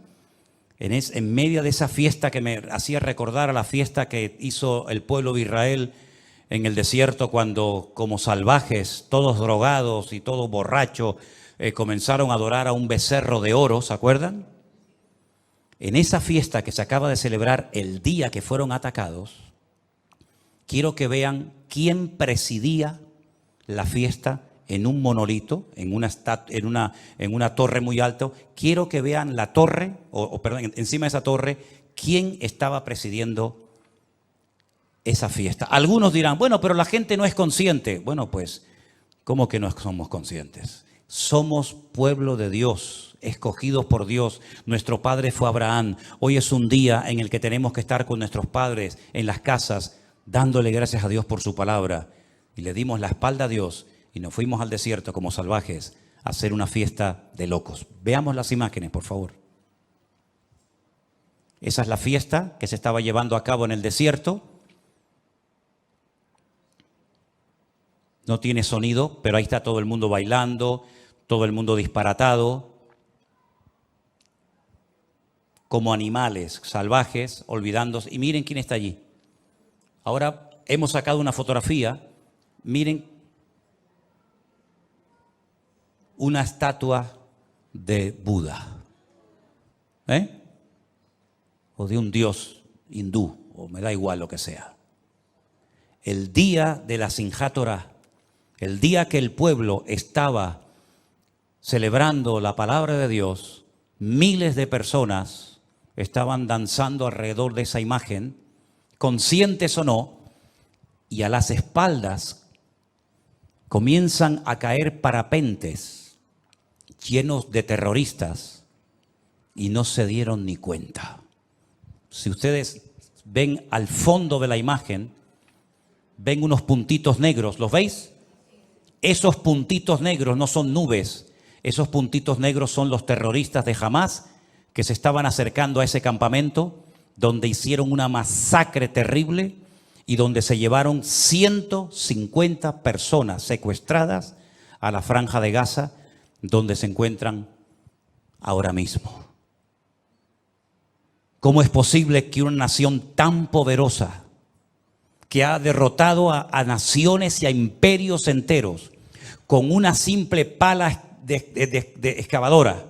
en medio de esa fiesta que me hacía recordar a la fiesta que hizo el pueblo de Israel en el desierto cuando, como salvajes, todos drogados y todos borrachos, comenzaron a adorar a un becerro de oro, ¿se acuerdan? En esa fiesta que se acaba de celebrar el día que fueron atacados, quiero que vean quién presidía la fiesta en un monolito, en una torre muy alta. Quiero que vean la torre, perdón, encima de esa torre, quién estaba presidiendo esa fiesta. Algunos dirán, bueno, pero la gente no es consciente. Bueno, pues, ¿cómo que no somos conscientes? Somos pueblo de Dios, escogidos por Dios. Nuestro padre fue Abraham. Hoy es un día en el que tenemos que estar con nuestros padres en las casas, dándole gracias a Dios por su palabra. Y le dimos la espalda a Dios y nos fuimos al desierto como salvajes a hacer una fiesta de locos. Veamos las imágenes, por favor. Esa es la fiesta que se estaba llevando a cabo en el desierto. No tiene sonido, pero ahí está todo el mundo bailando, todo el mundo disparatado, como animales salvajes, olvidándose. Y miren quién está allí. Ahora hemos sacado una fotografía. Miren, una estatua de Buda, o de un dios hindú, o me da igual lo que sea. El día de la Simchat Torah, el día que el pueblo estaba celebrando la palabra de Dios, miles de personas estaban danzando alrededor de esa imagen, conscientes o no, y a las espaldas comienzan a caer parapentes llenos de terroristas y no se dieron ni cuenta. Si ustedes ven al fondo de la imagen, ven unos puntitos negros, ¿los veis? Esos puntitos negros no son nubes, esos puntitos negros son los terroristas de Hamás que se estaban acercando a ese campamento donde hicieron una masacre terrible y donde se llevaron 150 personas secuestradas a la Franja de Gaza, donde se encuentran ahora mismo. ¿Cómo es posible que una nación tan poderosa, que ha derrotado a naciones y a imperios enteros, con una simple pala de excavadora,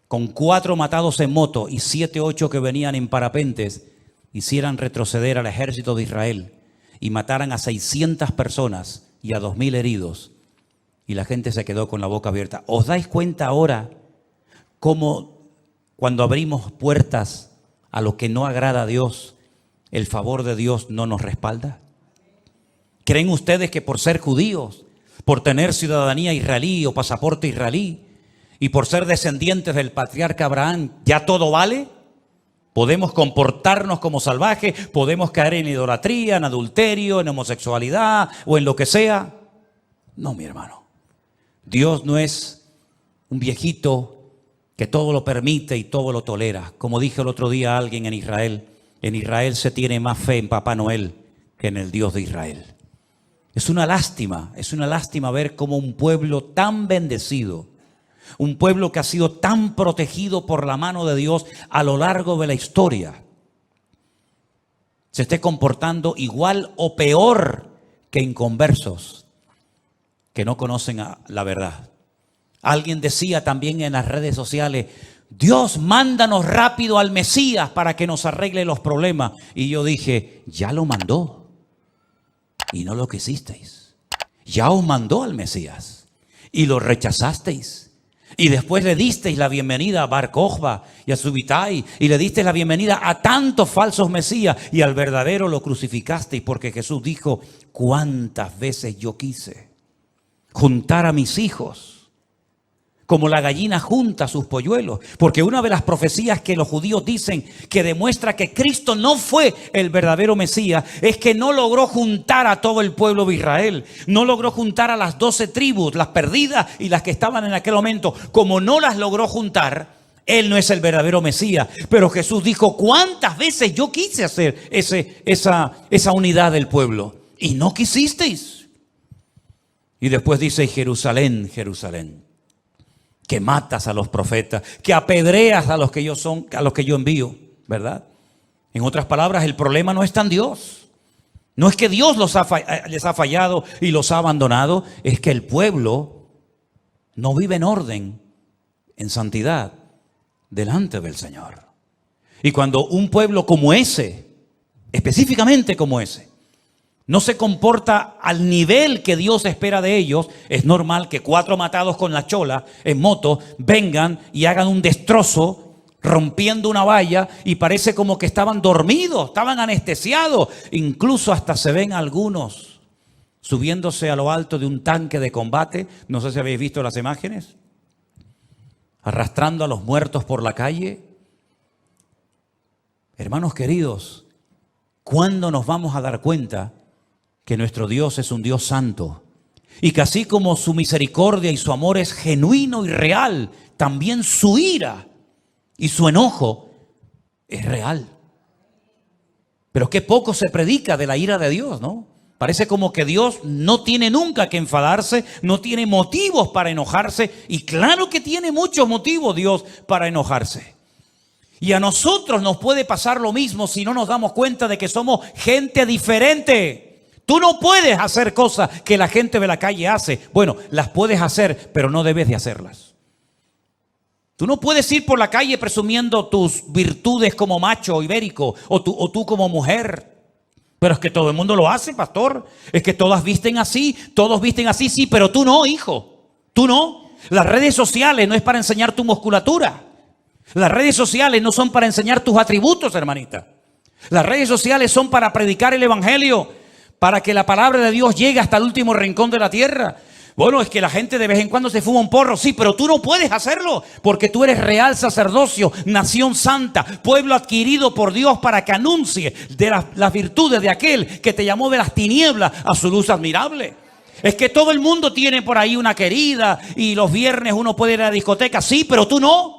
con 4 matados en moto y 7, 8 que venían en parapentes, hicieran retroceder al ejército de Israel y mataran a 600 personas y a 2.000 heridos, y la gente se quedó con la boca abierta? ¿Os dais cuenta ahora cómo cuando abrimos puertas a lo que no agrada a Dios, el favor de Dios no nos respalda? ¿Creen ustedes que por ser judíos, por tener ciudadanía israelí o pasaporte israelí y por ser descendientes del patriarca Abraham, ya todo vale? ¿Podemos comportarnos como salvajes? ¿Podemos caer en idolatría, en adulterio, en homosexualidad o en lo que sea? No, mi hermano. Dios no es un viejito que todo lo permite y todo lo tolera. Como dije el otro día a alguien en Israel se tiene más fe en Papá Noel que en el Dios de Israel. Es una lástima ver cómo un pueblo tan bendecido, un pueblo que ha sido tan protegido por la mano de Dios a lo largo de la historia, se esté comportando igual o peor que inconversos que no conocen la verdad. Alguien decía también en las redes sociales: Dios, mándanos rápido al Mesías para que nos arregle los problemas. Y yo dije: ya lo mandó y no lo quisisteis. Ya os mandó al Mesías y lo rechazasteis. Y después le disteis la bienvenida a Bar Kokhba y a Subitai, y le disteis la bienvenida a tantos falsos mesías, y al verdadero lo crucificasteis, porque Jesús dijo: cuántas veces yo quise juntar a mis hijos como la gallina junta sus polluelos. Porque una de las profecías que los judíos dicen que demuestra que Cristo no fue el verdadero Mesías es que no logró juntar a todo el pueblo de Israel. No logró juntar a las 12 tribus, las perdidas y las que estaban en aquel momento. Como no las logró juntar, Él no es el verdadero Mesías. Pero Jesús dijo: ¿cuántas veces yo quise hacer esa unidad del pueblo? Y no quisisteis. Y después dice: Jerusalén, Jerusalén, que matas a los profetas, que apedreas a los que yo envío, ¿verdad? En otras palabras, el problema no está en Dios. No es que Dios les ha fallado y los ha abandonado, es que el pueblo no vive en orden, en santidad, delante del Señor. Y cuando un pueblo como ese, específicamente como ese, no se comporta al nivel que Dios espera de ellos, es normal que 4 matados con la chola en moto vengan y hagan un destrozo, rompiendo una valla, y parece como que estaban dormidos, estaban anestesiados. Incluso hasta se ven algunos subiéndose a lo alto de un tanque de combate, no sé si habéis visto las imágenes, arrastrando a los muertos por la calle. Hermanos queridos, ¿cuándo nos vamos a dar cuenta que nuestro Dios es un Dios santo? Y que así como su misericordia y su amor es genuino y real, también su ira y su enojo es real. Pero qué poco se predica de la ira de Dios, ¿no? Parece como que Dios no tiene nunca que enfadarse, no tiene motivos para enojarse. Y claro que tiene muchos motivos Dios para enojarse. Y a nosotros nos puede pasar lo mismo si no nos damos cuenta de que somos gente diferente. Tú no puedes hacer cosas que la gente de la calle hace. Bueno, las puedes hacer, pero no debes de hacerlas. Tú no puedes ir por la calle presumiendo tus virtudes como macho ibérico o tú como mujer. Pero es que todo el mundo lo hace, pastor. Es que todos visten así, sí, pero tú no, hijo. Tú no. Las redes sociales no es para enseñar tu musculatura. Las redes sociales no son para enseñar tus atributos, hermanita. Las redes sociales son para predicar el evangelio, para que la palabra de Dios llegue hasta el último rincón de la tierra. Bueno, es que la gente de vez en cuando se fuma un porro, sí, pero tú no puedes hacerlo, porque tú eres real sacerdocio, nación santa, pueblo adquirido por Dios para que anuncie de las virtudes de aquel que te llamó de las tinieblas a su luz admirable. Es que todo el mundo tiene por ahí una querida y los viernes uno puede ir a la discoteca, sí, pero tú no.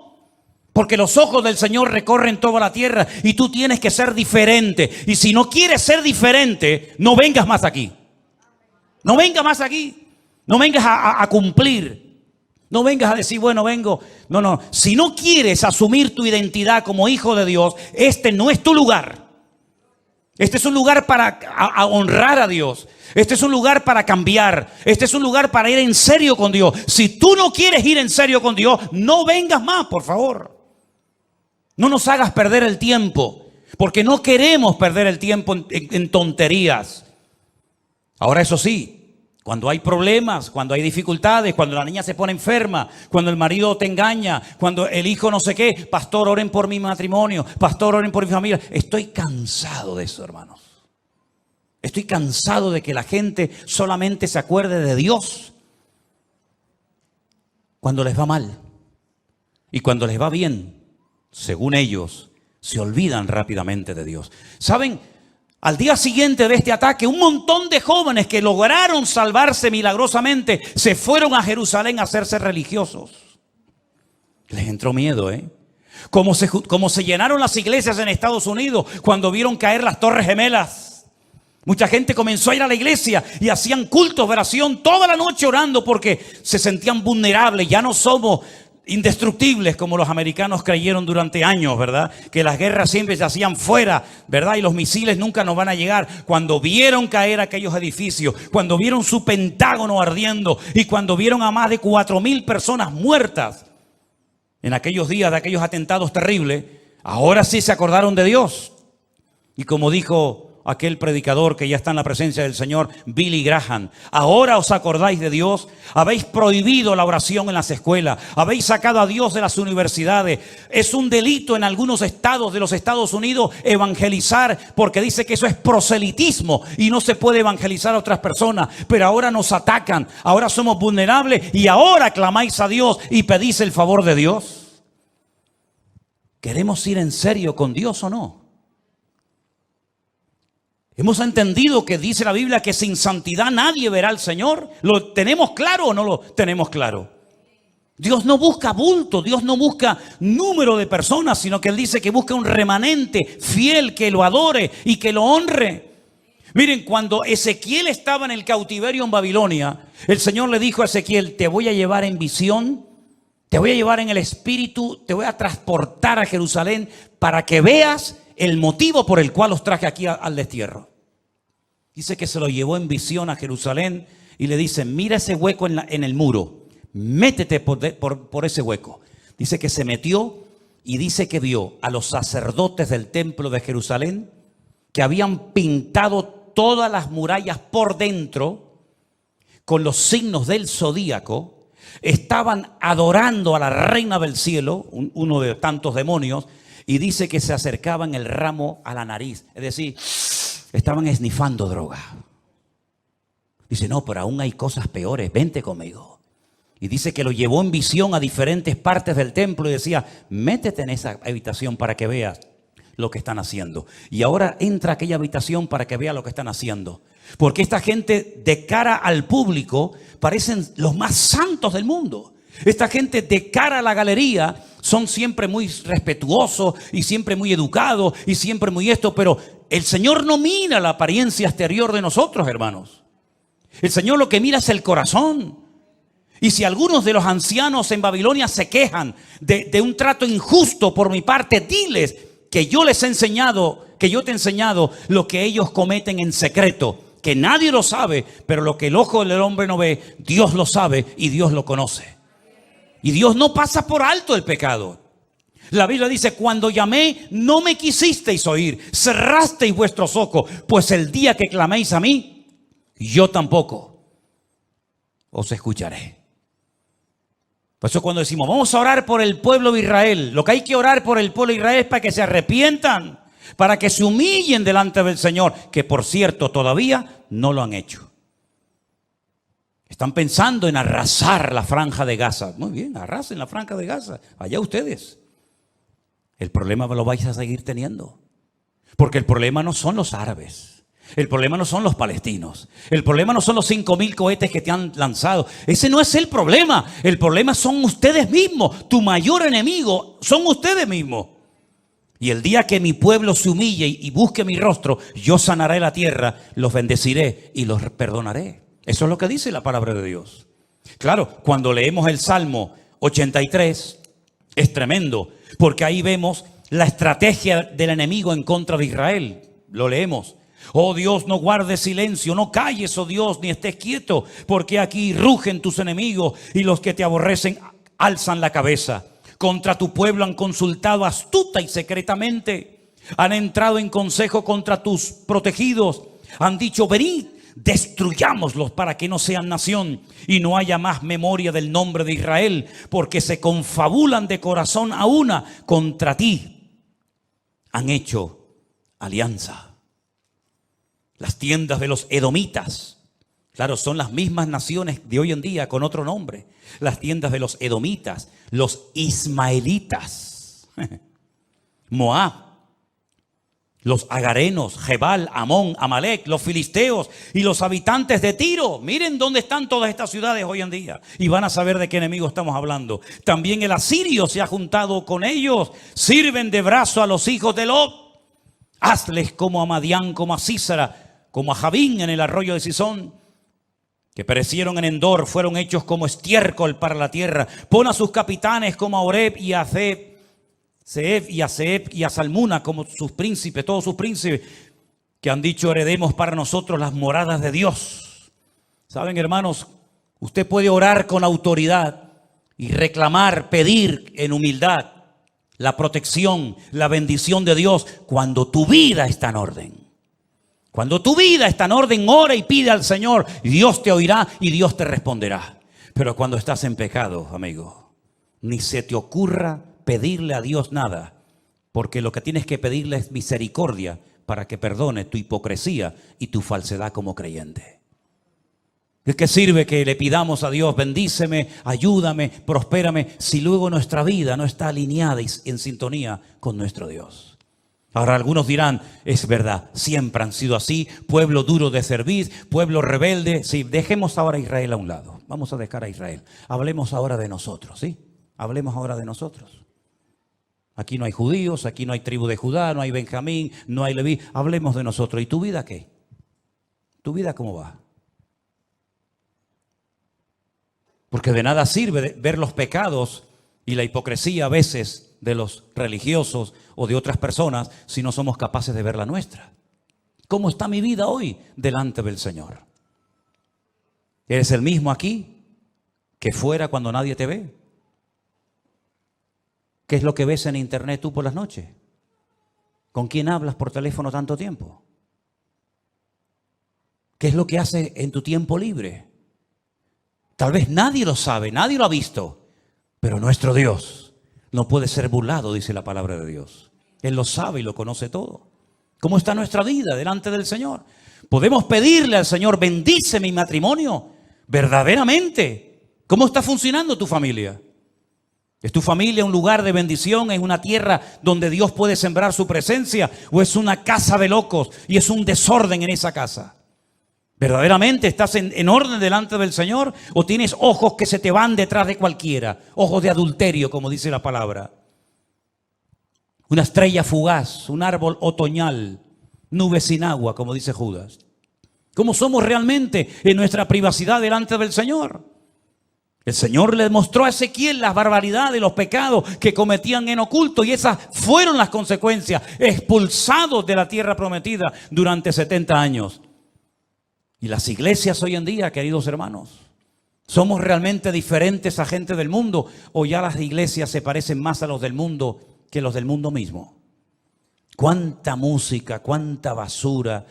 Porque los ojos del Señor recorren toda la tierra y tú tienes que ser diferente. Y si no quieres ser diferente, no vengas más aquí. No vengas más aquí. No vengas a cumplir. No vengas a decir, bueno, vengo. No. Si no quieres asumir tu identidad como hijo de Dios, este no es tu lugar. Este es un lugar para honrar a Dios. Este es un lugar para cambiar. Este es un lugar para ir en serio con Dios. Si tú no quieres ir en serio con Dios, no vengas más, por favor. No nos hagas perder el tiempo, porque no queremos perder el tiempo en tonterías. Ahora, eso sí, cuando hay problemas, cuando hay dificultades, cuando la niña se pone enferma, cuando el marido te engaña, cuando el hijo no sé qué, pastor, oren por mi matrimonio, pastor, oren por mi familia. Estoy cansado de eso, hermanos. Estoy cansado de que la gente solamente se acuerde de Dios cuando les va mal. Y cuando les va bien, según ellos, se olvidan rápidamente de Dios. ¿Saben? Al día siguiente de este ataque, un montón de jóvenes que lograron salvarse milagrosamente se fueron a Jerusalén a hacerse religiosos. Les entró miedo, ¿eh? Como se llenaron las iglesias en Estados Unidos cuando vieron caer las Torres Gemelas. Mucha gente comenzó a ir a la iglesia y hacían cultos de oración toda la noche orando porque se sentían vulnerables. Ya no somos indestructibles como los americanos creyeron durante años, ¿verdad? Que las guerras siempre se hacían fuera, ¿verdad? Y los misiles nunca nos van a llegar. Cuando vieron caer aquellos edificios, cuando vieron su Pentágono ardiendo y cuando vieron a más de 4,000 personas muertas en aquellos días de aquellos atentados terribles, ahora sí se acordaron de Dios. Y como dijo aquel predicador que ya está en la presencia del Señor, Billy Graham. Ahora os acordáis de Dios. Habéis prohibido la oración en las escuelas. Habéis sacado a Dios de las universidades. Es un delito en algunos estados de los Estados Unidos evangelizar, porque dice que eso es proselitismo y no se puede evangelizar a otras personas. Pero ahora nos atacan. Ahora somos vulnerables y ahora clamáis a Dios y pedís el favor de Dios. ¿Queremos ir en serio con Dios o no? Hemos entendido que dice la Biblia que sin santidad nadie verá al Señor. ¿Lo tenemos claro o no lo tenemos claro? Dios no busca bulto, Dios no busca número de personas, sino que Él dice que busca un remanente fiel que lo adore y que lo honre. Miren, cuando Ezequiel estaba en el cautiverio en Babilonia, el Señor le dijo a Ezequiel: te voy a llevar en visión, te voy a llevar en el espíritu, te voy a transportar a Jerusalén para que veas el motivo por el cual los traje aquí al destierro. Dice que se lo llevó en visión a Jerusalén y le dice: mira ese hueco en el muro, métete por ese hueco. Dice que se metió y dice que vio a los sacerdotes del templo de Jerusalén que habían pintado todas las murallas por dentro con los signos del zodíaco. Estaban adorando a la reina del cielo, uno de tantos demonios, y dice que se acercaban el ramo a la nariz. Es decir, estaban esnifando droga. Dice: no, pero aún hay cosas peores, vente conmigo. Y dice que lo llevó en visión a diferentes partes del templo y decía: métete en esa habitación para que veas lo que están haciendo. Y ahora entra a aquella habitación para que vea lo que están haciendo. Porque esta gente, de cara al público, parecen los más santos del mundo. Esta gente, de cara a la galería, son siempre muy respetuosos y siempre muy educados y siempre muy esto. Pero el Señor no mira la apariencia exterior de nosotros, hermanos. El Señor lo que mira es el corazón. Y si algunos de los ancianos en Babilonia se quejan de un trato injusto por mi parte, diles que yo les he enseñado, que yo te he enseñado lo que ellos cometen en secreto, que nadie lo sabe, pero lo que el ojo del hombre no ve, Dios lo sabe y Dios lo conoce. Y Dios no pasa por alto el pecado. La Biblia dice: cuando llamé, no me quisisteis oír, cerrasteis vuestros ojos, pues el día que claméis a mí, yo tampoco os escucharé. Por eso cuando decimos: vamos a orar por el pueblo de Israel, lo que hay que orar por el pueblo de Israel es para que se arrepientan, para que se humillen delante del Señor, que por cierto todavía no lo han hecho. Están pensando en arrasar la franja de Gaza. Muy bien, arrasen la franja de Gaza, allá ustedes. El problema lo vais a seguir teniendo, porque el problema no son los árabes. El problema no son los palestinos. El problema no son los 5,000 cohetes que te han lanzado. Ese no es el problema. El problema son ustedes mismos. Tu mayor enemigo son ustedes mismos. Y el día que mi pueblo se humille y busque mi rostro, yo sanaré la tierra, los bendeciré y los perdonaré. Eso es lo que dice la palabra de Dios. Claro, cuando leemos el Salmo 83, es tremendo, porque ahí vemos la estrategia del enemigo en contra de Israel. Lo leemos. Oh Dios, no guardes silencio, no calles, oh Dios, ni estés quieto, porque aquí rugen tus enemigos y los que te aborrecen alzan la cabeza. Contra tu pueblo han consultado astuta y secretamente, han entrado en consejo contra tus protegidos, han dicho: venid, destruyámoslos para que no sean nación y no haya más memoria del nombre de Israel, porque se confabulan de corazón a una contra ti, han hecho alianza. Las tiendas de los edomitas, claro, son las mismas naciones de hoy en día con otro nombre. Las tiendas de los edomitas, los ismaelitas, Moab, los agarenos, Jebal, Amón, Amalek, los filisteos y los habitantes de Tiro. Miren dónde están todas estas ciudades hoy en día y van a saber de qué enemigo estamos hablando. También el asirio se ha juntado con ellos. Sirven de brazo a los hijos de Lot. Hazles como a Madián, como a Sísara, como a Javín en el arroyo de Sisón, que perecieron en Endor, fueron hechos como estiércol para la tierra. Pon a sus capitanes como a Oreb y a Zeeb y a Zeeb y a Salmuna como sus príncipes, todos sus príncipes, que han dicho: heredemos para nosotros las moradas de Dios. Saben, hermanos, usted puede orar con autoridad y reclamar, pedir en humildad la protección, la bendición de Dios cuando tu vida está en orden. Cuando tu vida está en orden, ora y pide al Señor, y Dios te oirá y Dios te responderá. Pero cuando estás en pecado, amigo, ni se te ocurra pedirle a Dios nada, porque lo que tienes que pedirle es misericordia para que perdone tu hipocresía y tu falsedad como creyente. ¿De qué sirve que le pidamos a Dios, bendíceme, ayúdame, prospérame, si luego nuestra vida no está alineada y en sintonía con nuestro Dios? Ahora algunos dirán, es verdad, siempre han sido así, pueblo duro de servir, pueblo rebelde. Sí, dejemos ahora a Israel a un lado, vamos a dejar a Israel. Hablemos ahora de nosotros, ¿sí? Hablemos ahora de nosotros. Aquí no hay judíos, aquí no hay tribu de Judá, no hay Benjamín, no hay Leví. Hablemos de nosotros. ¿Y tu vida qué? ¿Tu vida cómo va? Porque de nada sirve ver los pecados y la hipocresía a veces de los religiosos o de otras personas si no somos capaces de ver la nuestra. ¿Cómo está mi vida hoy delante del Señor? ¿Eres el mismo aquí que fuera cuando nadie te ve? ¿Qué es lo que ves en internet tú por las noches? ¿Con quién hablas por teléfono tanto tiempo? ¿Qué es lo que haces en tu tiempo libre? Tal vez nadie lo sabe, nadie lo ha visto, pero nuestro Dios no puede ser burlado, dice la palabra de Dios. Él lo sabe y lo conoce todo. ¿Cómo está nuestra vida delante del Señor? Podemos pedirle al Señor, bendice mi matrimonio, verdaderamente. ¿Cómo está funcionando tu familia? ¿Es tu familia un lugar de bendición? ¿Es una tierra donde Dios puede sembrar su presencia? ¿O es una casa de locos y es un desorden en esa casa? ¿Verdaderamente estás en orden delante del Señor? ¿O tienes ojos que se te van detrás de cualquiera? Ojos de adulterio, como dice la palabra. Una estrella fugaz, un árbol otoñal, nube sin agua, como dice Judas. ¿Cómo somos realmente en nuestra privacidad delante del Señor? El Señor le mostró a Ezequiel las barbaridades, los pecados que cometían en oculto, y esas fueron las consecuencias, expulsados de la tierra prometida durante 70 años. Y las iglesias hoy en día, queridos hermanos, ¿somos realmente diferentes a gente del mundo o ya las iglesias se parecen más a los del mundo que los del mundo mismo? Cuánta música, cuánta basura,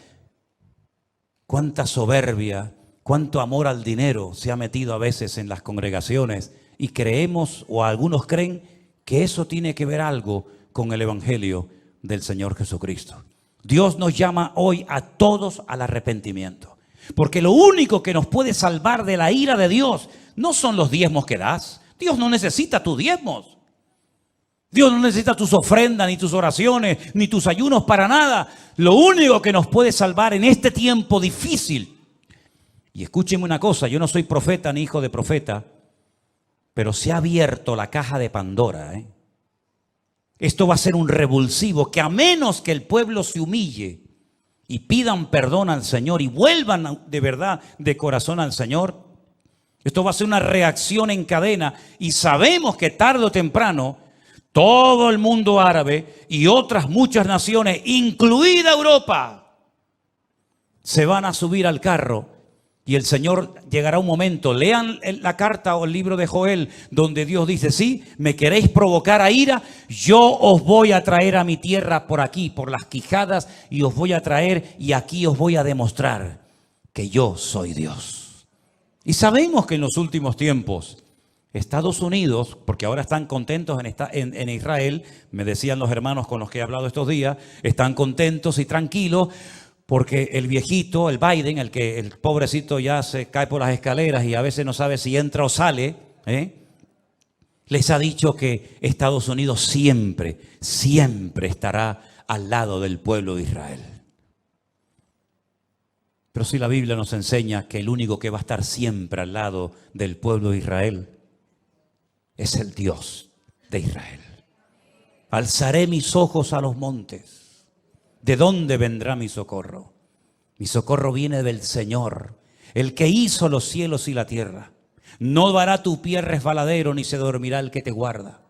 cuánta soberbia, cuánto amor al dinero se ha metido a veces en las congregaciones, y creemos, o algunos creen, que eso tiene que ver algo con el evangelio del Señor Jesucristo. Dios nos llama hoy a todos al arrepentimiento. Porque lo único que nos puede salvar de la ira de Dios no son los diezmos que das. Dios no necesita tus diezmos. Dios no necesita tus ofrendas, ni tus oraciones, ni tus ayunos para nada. Lo único que nos puede salvar en este tiempo difícil. Y escúchenme una cosa, yo no soy profeta ni hijo de profeta, pero se ha abierto la caja de Pandora. Esto va a ser un revulsivo que, a menos que el pueblo se humille y pidan perdón al Señor y vuelvan de verdad, de corazón al Señor, esto va a ser una reacción en cadena. Y sabemos que tarde o temprano todo el mundo árabe y otras muchas naciones, incluida Europa, se van a subir al carro. Y el Señor llegará un momento, lean la carta o el libro de Joel, donde Dios dice, sí, me queréis provocar a ira, yo os voy a traer a mi tierra por aquí, por las quijadas, y os voy a traer, y aquí os voy a demostrar que yo soy Dios. Y sabemos que en los últimos tiempos, Estados Unidos, porque ahora están contentos en Israel, me decían los hermanos con los que he hablado estos días, están contentos y tranquilos, porque el viejito, el Biden, el pobrecito ya se cae por las escaleras y a veces no sabe si entra o sale, les ha dicho que Estados Unidos siempre, siempre estará al lado del pueblo de Israel. Pero si la Biblia nos enseña que el único que va a estar siempre al lado del pueblo de Israel es el Dios de Israel. Alzaré mis ojos a los montes. ¿De dónde vendrá mi socorro? Mi socorro viene del Señor, el que hizo los cielos y la tierra. No dará tu pie resbaladero, ni se dormirá el que te guarda.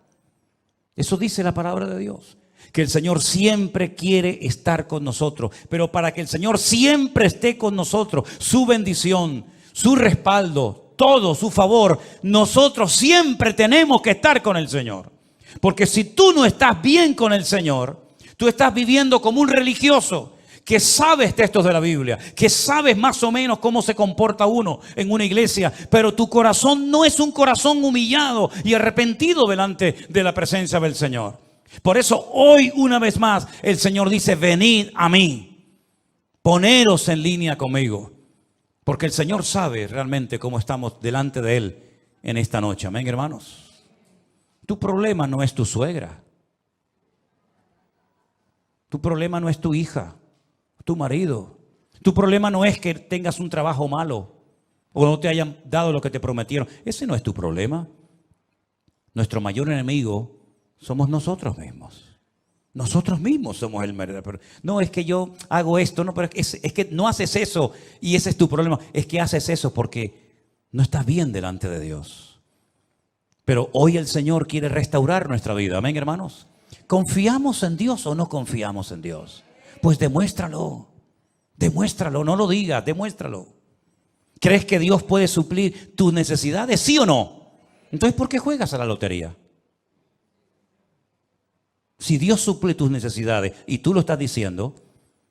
Eso dice la palabra de Dios, que el Señor siempre quiere estar con nosotros. Pero para que el Señor siempre esté con nosotros, su bendición, su respaldo, todo su favor, nosotros siempre tenemos que estar con el Señor. Porque si tú no estás bien con el Señor, tú estás viviendo como un religioso que sabes textos de la Biblia, que sabes más o menos cómo se comporta uno en una iglesia, pero tu corazón no es un corazón humillado y arrepentido delante de la presencia del Señor. Por eso hoy una vez más el Señor dice: venid a mí, poneros en línea conmigo, porque el Señor sabe realmente cómo estamos delante de Él en esta noche. Amén, hermanos. Tu problema no es tu suegra, tu problema no es tu hija, tu marido. Tu problema no es que tengas un trabajo malo o no te hayan dado lo que te prometieron. Ese no es tu problema. Nuestro mayor enemigo somos nosotros mismos. Nosotros mismos somos el verdadero. No es que yo hago esto, no, pero es que no haces eso y ese es tu problema. Es que haces eso porque no estás bien delante de Dios. Pero hoy el Señor quiere restaurar nuestra vida. Amén, hermanos. ¿Confiamos en Dios o no confiamos en Dios? Pues demuéstralo, demuéstralo, no lo digas, demuéstralo. ¿Crees que Dios puede suplir tus necesidades, sí o no? Entonces, ¿por qué juegas a la lotería? Si Dios suple tus necesidades y tú lo estás diciendo,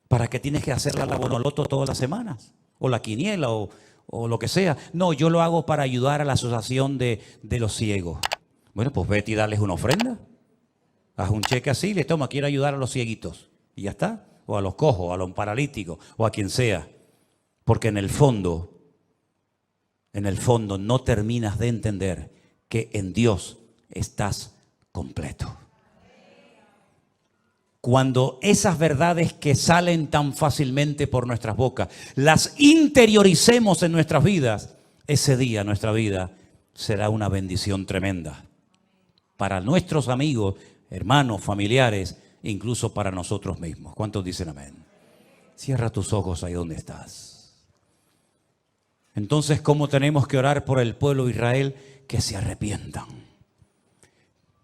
¿para qué tienes que hacer la bonoloto todas las semanas? O la quiniela o lo que sea. No, yo lo hago para ayudar a la asociación de los ciegos. Bueno, pues vete y darles una ofrenda. Haz un cheque así, le toma, quiero ayudar a los cieguitos. Y ya está. O a los cojos, a los paralíticos, o a quien sea. Porque en el fondo no terminas de entender que en Dios estás completo. Cuando esas verdades que salen tan fácilmente por nuestras bocas, las interioricemos en nuestras vidas, ese día nuestra vida será una bendición tremenda. Para nuestros amigos, hermanos, familiares, incluso para nosotros mismos. ¿Cuántos dicen amén? Cierra tus ojos ahí donde estás. Entonces, ¿cómo tenemos que orar por el pueblo de Israel? Que se arrepientan.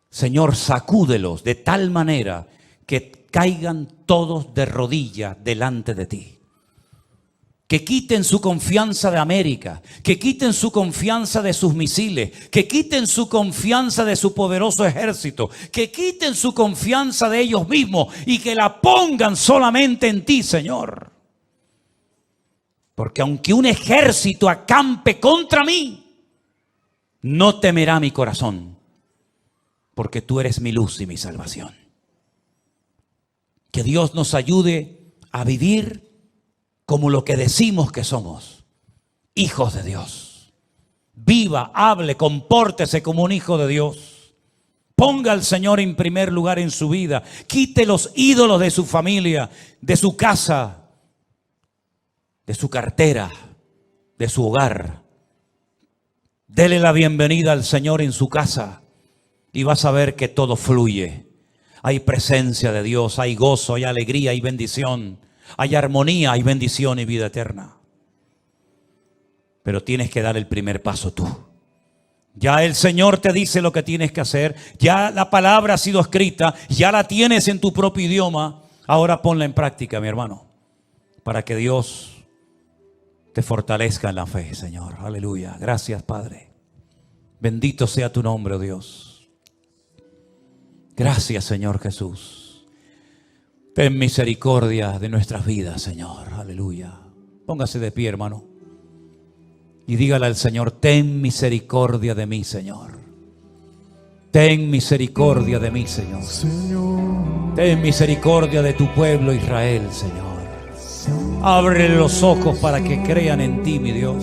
Señor, sacúdelos de tal manera que caigan todos de rodillas delante de ti. Que quiten su confianza de América, que quiten su confianza de sus misiles, que quiten su confianza de su poderoso ejército, que quiten su confianza de ellos mismos y que la pongan solamente en ti, Señor. Porque aunque un ejército acampe contra mí, no temerá mi corazón, porque tú eres mi luz y mi salvación. Que Dios nos ayude a vivir como lo que decimos que somos, hijos de Dios. Viva, hable, compórtese como un hijo de Dios. Ponga al Señor en primer lugar en su vida. Quite los ídolos de su familia, de su casa, de su cartera, de su hogar. Dele la bienvenida al Señor en su casa y vas a ver que todo fluye. Hay presencia de Dios, hay gozo, hay alegría, hay bendición. Hay armonía, hay bendición y vida eterna. Pero tienes que dar el primer paso tú. Ya el Señor te dice lo que tienes que hacer. Ya la palabra ha sido escrita. Ya la tienes en tu propio idioma. Ahora ponla en práctica, mi hermano. Para que Dios te fortalezca en la fe, Señor. Aleluya. Gracias, Padre. Bendito sea tu nombre, oh Dios. Gracias, Señor Jesús. Ten misericordia de nuestras vidas, Señor. Aleluya. Póngase de pie, hermano. Y dígale al Señor: ten misericordia de mí, Señor. Ten misericordia de mí, Señor. Ten misericordia de tu pueblo Israel, Señor. Ábrele los ojos para que crean en ti, mi Dios.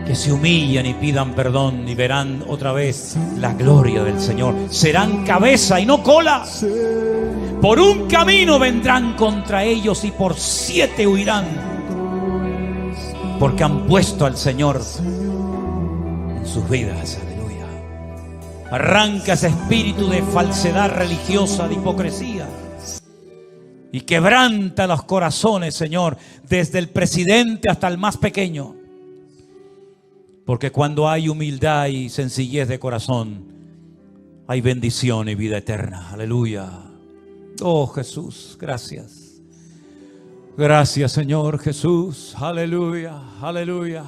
Que se humillen y pidan perdón y verán otra vez la gloria del Señor. Serán cabeza y no cola. Por un camino vendrán contra ellos y por 7 huirán. Porque han puesto al Señor en sus vidas. Aleluya. Arranca ese espíritu de falsedad religiosa, de hipocresía. Y quebranta los corazones, Señor, desde el presidente hasta el más pequeño. Porque cuando hay humildad y sencillez de corazón, hay bendición y vida eterna. Aleluya. Oh Jesús, gracias. Gracias, Señor Jesús. Aleluya, aleluya.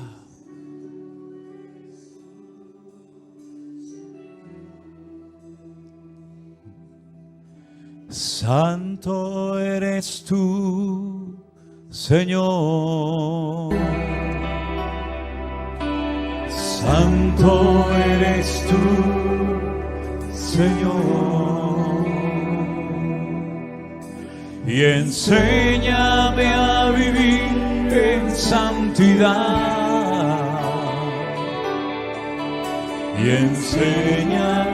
Santo eres tú, Señor. Santo eres tú, Señor. Y enséñame a vivir en santidad. Y enséñame